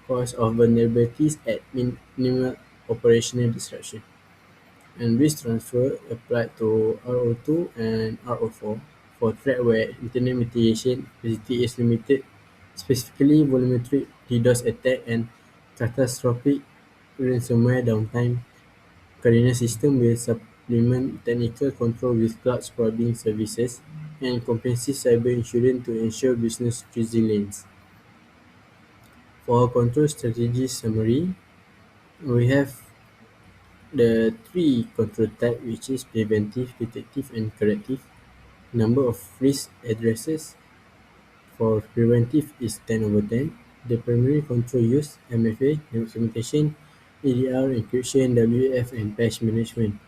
cause of vulnerabilities at minimal operational disruption. And risk transfer applied to RO2 and RO4 for threat where internet mitigation capacity is limited, specifically volumetric DDoS attack and catastrophic ransomware downtime. Cardinal system will supplement technical control with cloud scrubbing services and comprehensive cyber insurance to ensure business resilience. For control strategy summary, we have the three control type, which is preventive, detective, and corrective. Number of risk addresses for preventive is 10 over 10. The primary control use MFA, network segmentation, EDR, encryption, WF, and patch management.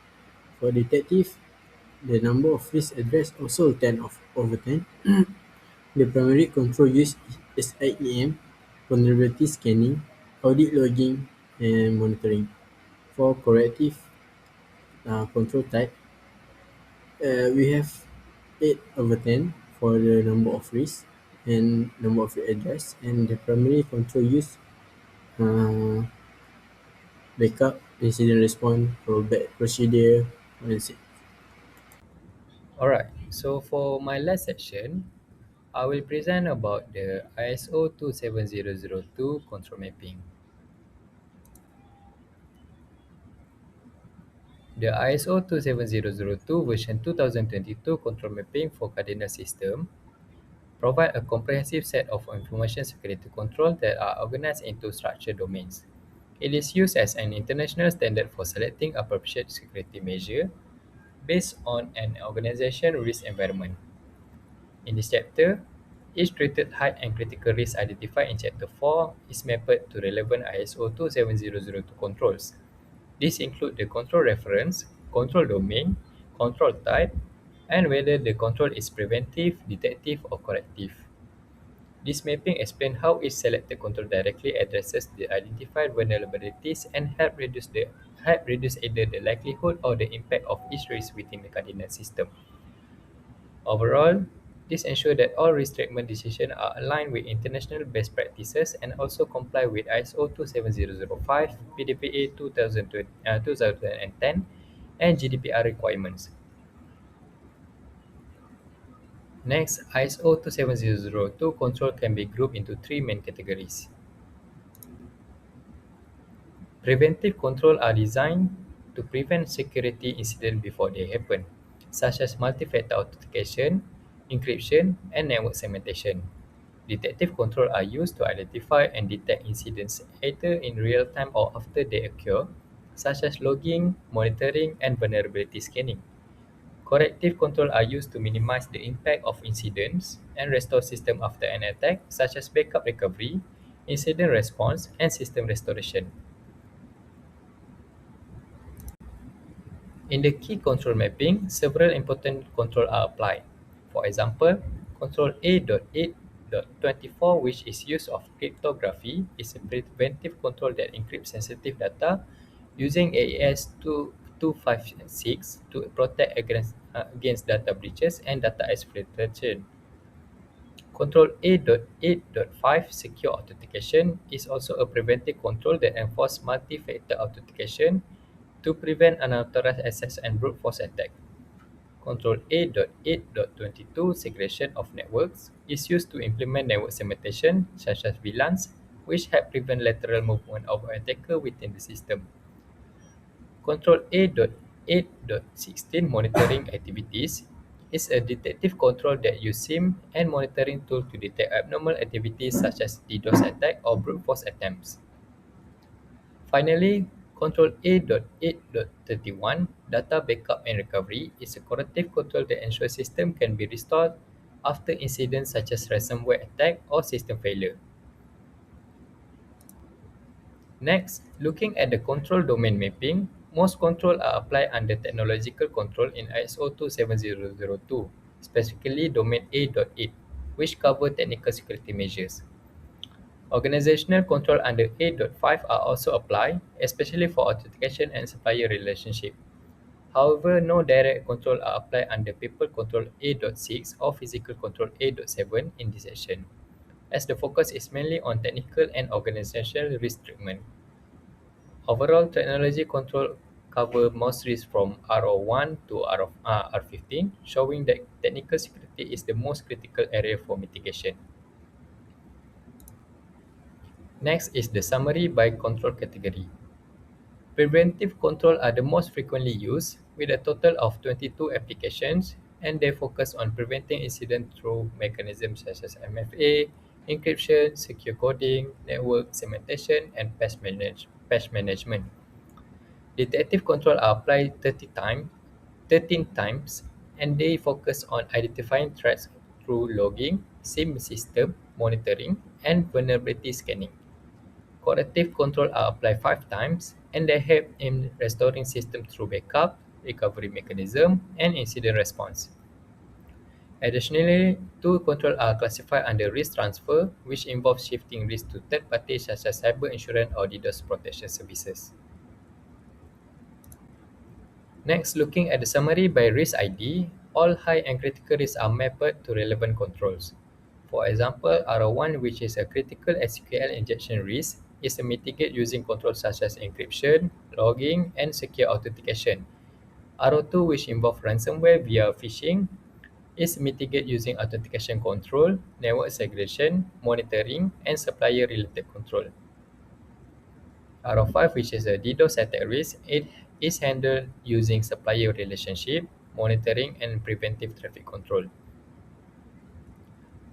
For detective, the number of risk address also 10 over 10. The primary control use is IEM, vulnerability scanning, audit logging, and monitoring. For corrective control type, we have 8 over 10 for the number of risks and number of address, and the primary control use uh, backup, incident response, rollback procedure, forensic. Alright, so for my last section, I will present about the ISO 27002 control mapping. The ISO 27002 version 2022 control mapping for cardinal system provide a comprehensive set of information security control that are organized into structured domains. It is used as an international standard for selecting appropriate security measure based on an organization risk environment. In this chapter, each treated height and critical risk identified in Chapter 4 is mapped to relevant ISO 27002 controls. These include the control reference, control domain, control type, and whether the control is preventive, detective, or corrective. This mapping explains how each selected control directly addresses the identified vulnerabilities and help reduce either the likelihood or the impact of each risk within the cardinal system. Overall, this ensures that all risk treatment decisions are aligned with international best practices and also comply with ISO 27005, PDPA 2010, and GDPR requirements. Next, ISO 27002 control can be grouped into three main categories. Preventive control are designed to prevent security incidents before they happen, such as multi-factor authentication, encryption, and network segmentation. Detective control are used to identify and detect incidents either in real time or after they occur, such as logging, monitoring, and vulnerability scanning. Corrective control are used to minimize the impact of incidents and restore system after an attack, such as backup recovery, incident response, and system restoration. In the key control mapping, several important controls are applied. For example, control A.8.24, which is use of cryptography, is a preventive control that encrypts sensitive data using AES 256 to protect against data breaches and data exploitation. Control A.8.5 secure authentication is also a preventive control that enforces multi-factor authentication to prevent unauthorized access and brute force attack. Control A.8.22 segregation of networks is used to implement network segmentation such as VLANs, which help prevent lateral movement of an attacker within the system. Control A.8.16 monitoring activities is a detective control that uses SIM and monitoring tool to detect abnormal activities such as DDoS attack or brute force attempts. Finally, Control A.8.31 data backup and recovery is a corrective control that ensures system can be restored after incidents such as ransomware attack or system failure. Next, looking at the control domain mapping, most control are applied under technological control in ISO 27002, specifically domain A.8, which cover technical security measures. Organizational control under A.5 are also applied, especially for authentication and supplier relationship. However, no direct control are applied under people control A.6 or physical control A.7 in this section, as the focus is mainly on technical and organizational risk treatment. Overall, technology control cover most risks from R01 to R15, showing that technical security is the most critical area for mitigation. Next is the summary by control category. Preventive control are the most frequently used, with a total of 22 applications, and they focus on preventing incidents through mechanisms such as MFA, encryption, secure coding, network segmentation, and patch management. Detective control are applied 13 times, and they focus on identifying threats through logging, SIM system monitoring, and vulnerability scanning. Corrective control are applied 5 times, and they help in restoring system through backup, recovery mechanism, and incident response. Additionally, two controls are classified under risk transfer, which involves shifting risk to third parties such as cyber insurance or DDoS protection services. Next, looking at the summary by risk ID, all high and critical risks are mapped to relevant controls. For example, R01, which is a critical SQL injection risk, is mitigated using controls such as encryption, logging, and secure authentication. R02, which involves ransomware via phishing, is mitigated using authentication control, network segregation, monitoring, and supplier-related control. R05, which is a DDoS attack risk, it is handled using supplier relationship, monitoring, and preventive traffic control.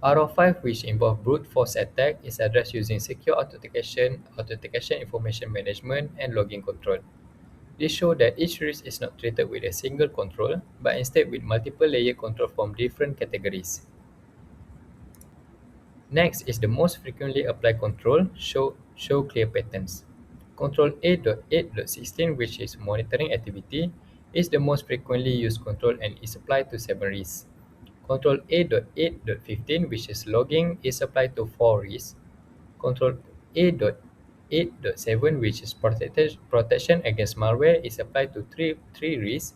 R05, which involves brute force attack, is addressed using secure authentication, authentication information management, and logging control. This shows that each risk is not treated with a single control, but instead with multiple layer control from different categories. Next is the most frequently applied control, show clear patterns. Control 8.8.16, which is monitoring activity, is the most frequently used control and is applied to 7 risks. Control 8.8.15, which is logging, is applied to 4 risks. Control 8.8.7, which is protection against malware, is applied to 3 risks.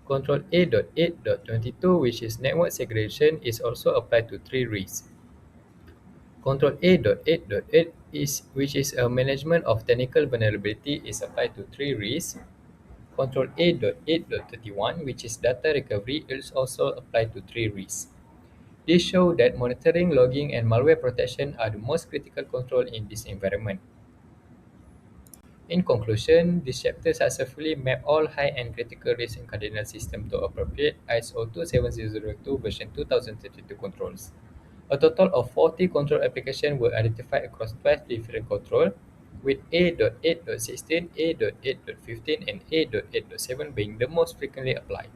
Control 8.8.22, which is network segregation, is also applied to 3 risks. Control 8.8.8 is which is a management of technical vulnerability is applied to 3 risks. Control 8.8.31, which is data recovery, is also applied to 3 risks. This shows that monitoring, logging, and malware protection are the most critical control in this environment. In conclusion, this chapter successfully mapped all high and critical risk in cardinal system to appropriate ISO 27002 version 2032 controls. A total of 40 control applications were identified across 12 different controls, with A.8.16, A.8.15, and A.8.7 being the most frequently applied.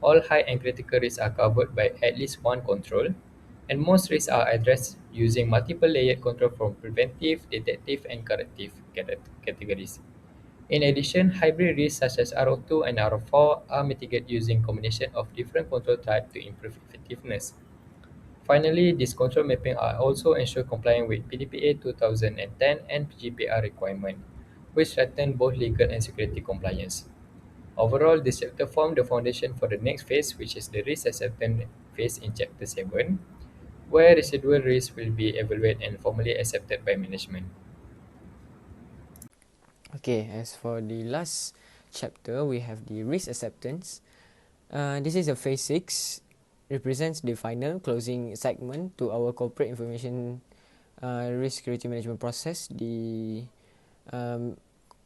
All high and critical risks are covered by at least one control, and most risks are addressed using multiple layered control from preventive, detective, and corrective categories. In addition, hybrid risks such as R02 and R04 are mitigated using combination of different control types to improve effectiveness. Finally, these control mapping are also ensure compliance with PDPA 2010 and GDPR requirement, which strengthen both legal and security compliance. Overall, this chapter formed the foundation for the next phase, which is the risk acceptance phase in Chapter 7, where residual risk will be evaluated and formally accepted by management. Okay, as for the last chapter, we have the risk acceptance. This is a phase 6, represents the final closing segment to our corporate information risk security management process. The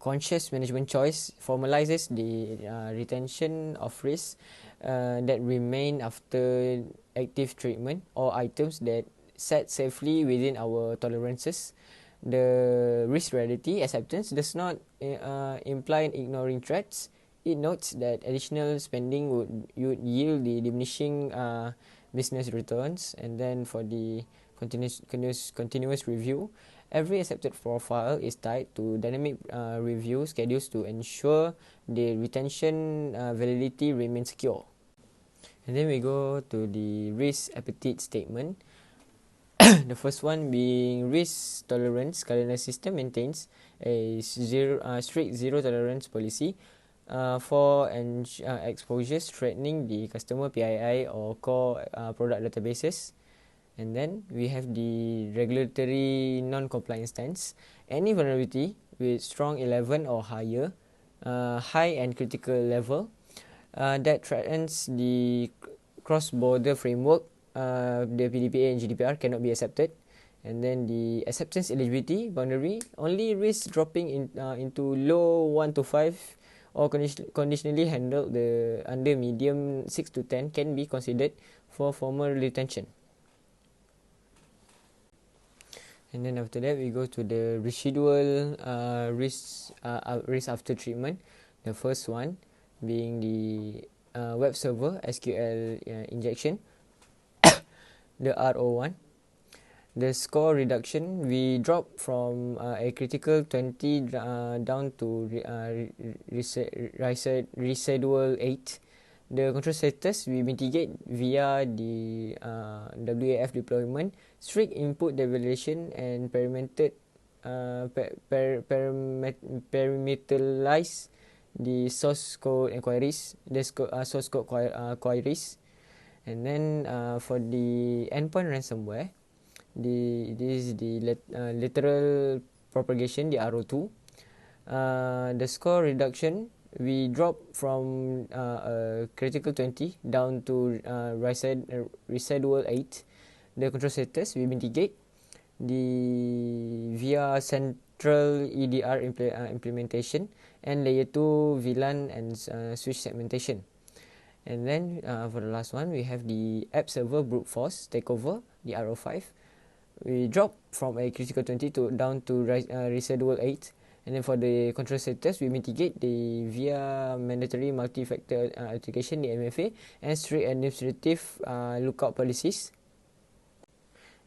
conscious management choice formalizes the retention of risks that remain after active treatment or items that sat safely within our tolerances. The risk reality acceptance does not imply ignoring threats. It notes that additional spending would yield the diminishing business returns. And then for the continuous review, every accepted profile is tied to dynamic review schedules to ensure the retention validity remains secure. And then we go to the risk appetite statement. The first one being risk tolerance. Cardinal system maintains a strict zero tolerance policy for exposures threatening the customer PII or core product databases. And then we have the regulatory non-compliance stance. Any vulnerability with strong 11 or higher, high and critical level that threatens the cross-border framework, the PDPA and GDPR cannot be accepted. And then the acceptance eligibility boundary, only risk dropping into low 1 to 5 or conditionally handled under medium 6 to 10 can be considered for formal retention. And then after that, we go to the residual risk after treatment. The first one being the web server SQL injection, the RO1. The score reduction, we drop from a critical 20 down to residual 8. The control status we mitigate via the WAF deployment, strict input evaluation, and parameterize the source code inquiries, the source code queries. And then for the endpoint ransomware, this is the lateral propagation, the RO2. The score reduction, we drop from a critical 20 down to residual 8. The control status, we mitigate the via central EDR implementation and layer 2 VLAN and switch segmentation. And then for the last one, we have the app server brute force takeover, the RO5. We drop from a critical 20 down to residual 8. And then for the control status, we mitigate the via mandatory multi-factor authentication, the MFA, and strict administrative lookout policies.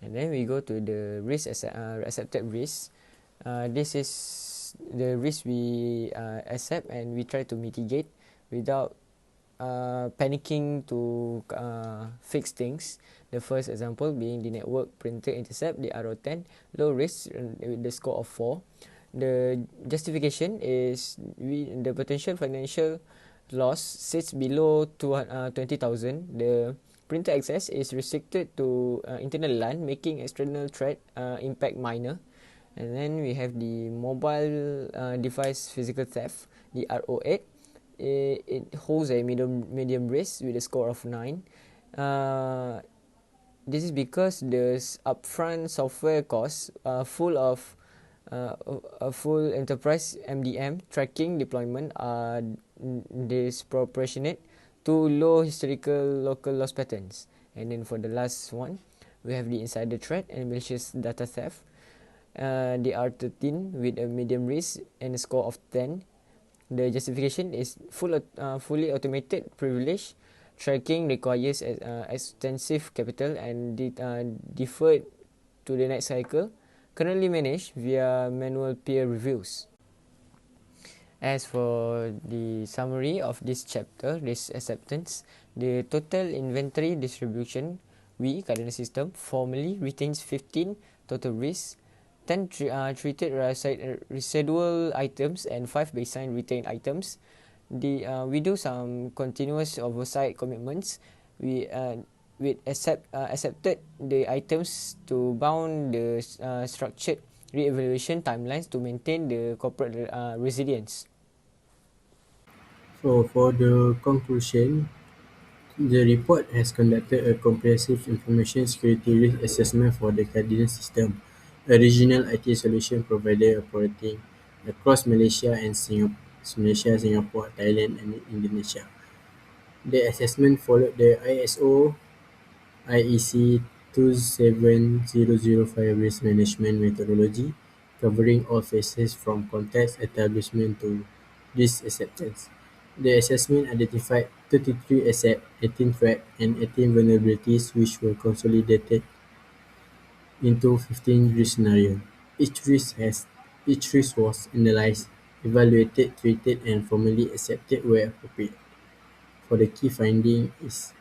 And then we go to the risk accepted risk. This is the risk we accept and we try to mitigate without panicking to fix things. The first example being the network printer intercept, the RO10, low risk with the score of 4. The justification is the potential financial loss sits below 20,000. The printer access is restricted to internal LAN, making external threat impact minor. And then we have the mobile device physical theft, the RO8. It holds a medium risk with a score of 9. This is because the upfront software costs full of a full enterprise MDM tracking deployment are disproportionate to low historical local loss patterns. And then for the last one, we have the insider threat and malicious data theft. The R13 with a medium risk and a score of 10. The justification is fully automated privilege tracking requires extensive capital and deferred to the next cycle, currently managed via manual peer reviews. As for the summary of this chapter, risk acceptance, the total inventory distribution, we, Cardinal System, formally retains 15 total risks, 10 treated residual items, and 5 baseline retained items. We do some continuous oversight commitments. We accepted the items to bound the structured re-evaluation timelines to maintain the corporate resilience. So for the conclusion, the report has conducted a comprehensive information security risk assessment for the Cardinal System, a regional IT solution provider operating across Malaysia and Singapore, Thailand, and Indonesia. The assessment followed the IEC 27005 risk management methodology, covering all phases from context establishment to risk acceptance. The assessment identified 33 assets, 18 threats, and 18 vulnerabilities which were consolidated into 15 risk scenarios. Each risk was analysed, evaluated, treated, and formally accepted where appropriate. For the key finding is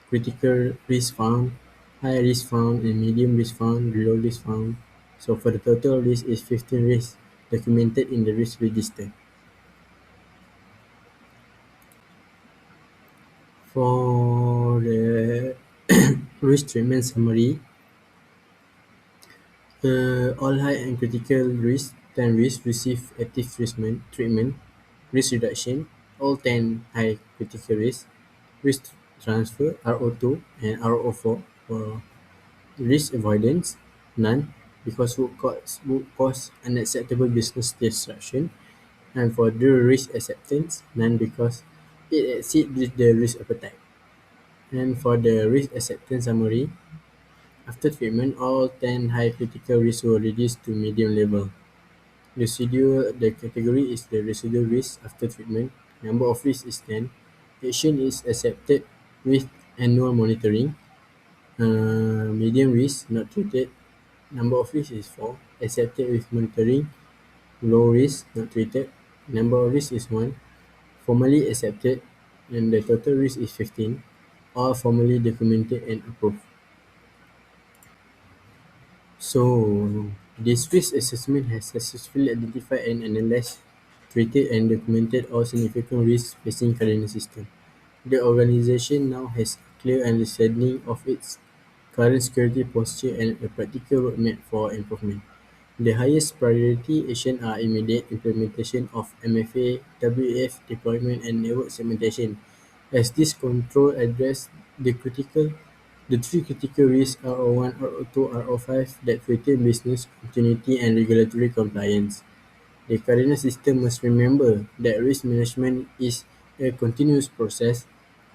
critical risk found, high risk found, and medium risk found, low risk found. So for the total risk is 15 risks documented in the risk register. For the risk treatment summary, all high and critical risk 10 risks receive active treatment, risk reduction. All 10 high critical risk transfer (RO2) and RO4 for risk avoidance, none, because would cause unacceptable business disruption, and for the risk acceptance, none, because it exceeds the risk appetite. And for the risk acceptance summary, after treatment, all 10 high critical risks were reduced to medium level. The category is the residual risk after treatment. Number of risks is 10. Action is accepted with annual monitoring. Medium risk, not treated. Number of risks is 4. Accepted with monitoring. Low risk, not treated. Number of risks is 1. Formally accepted, and the total risk is 15. All formally documented and approved. So, this risk assessment has successfully identified and analyzed, treated and documented all significant risks facing current system. The organization now has a clear understanding of its current security posture and a practical roadmap for improvement. The highest priority action are immediate implementation of MFA, WAF deployment and network segmentation, as this control address the three critical risks RO1, RO2, RO5 that threaten business continuity and regulatory compliance. The current system must remember that risk management is a continuous process.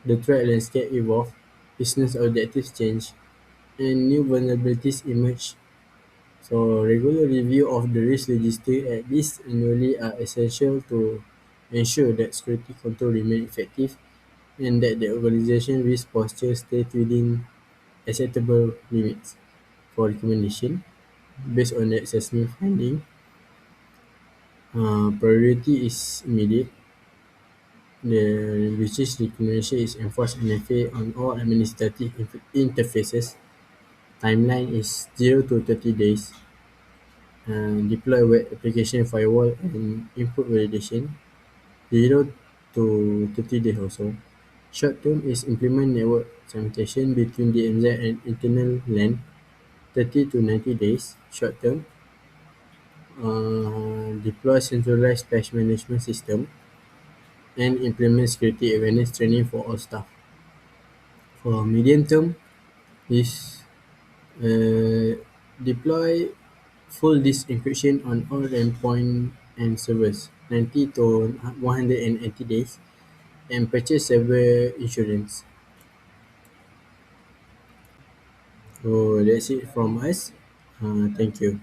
The threat landscape evolves, business objectives change, and new vulnerabilities emerge. So regular review of the risk register at least annually are essential to ensure that security control remain effective and that the organization risk posture stays within acceptable limits. For recommendation, based on the assessment finding, priority is immediate. The research recommendation is enforce MFA on all administrative interfaces. Timeline is 0 to 30 days. Deploy web application firewall and input validation 0 to 30 days also. Short term is implement network segmentation between DMZ and internal LAN 30 to 90 days. Short term, deploy centralized patch management system and implement security awareness training for all staff. For medium term is deploy full disk encryption on all endpoint and servers 90 to 180 days and purchase cyber insurance. So that's it from us. Thank you.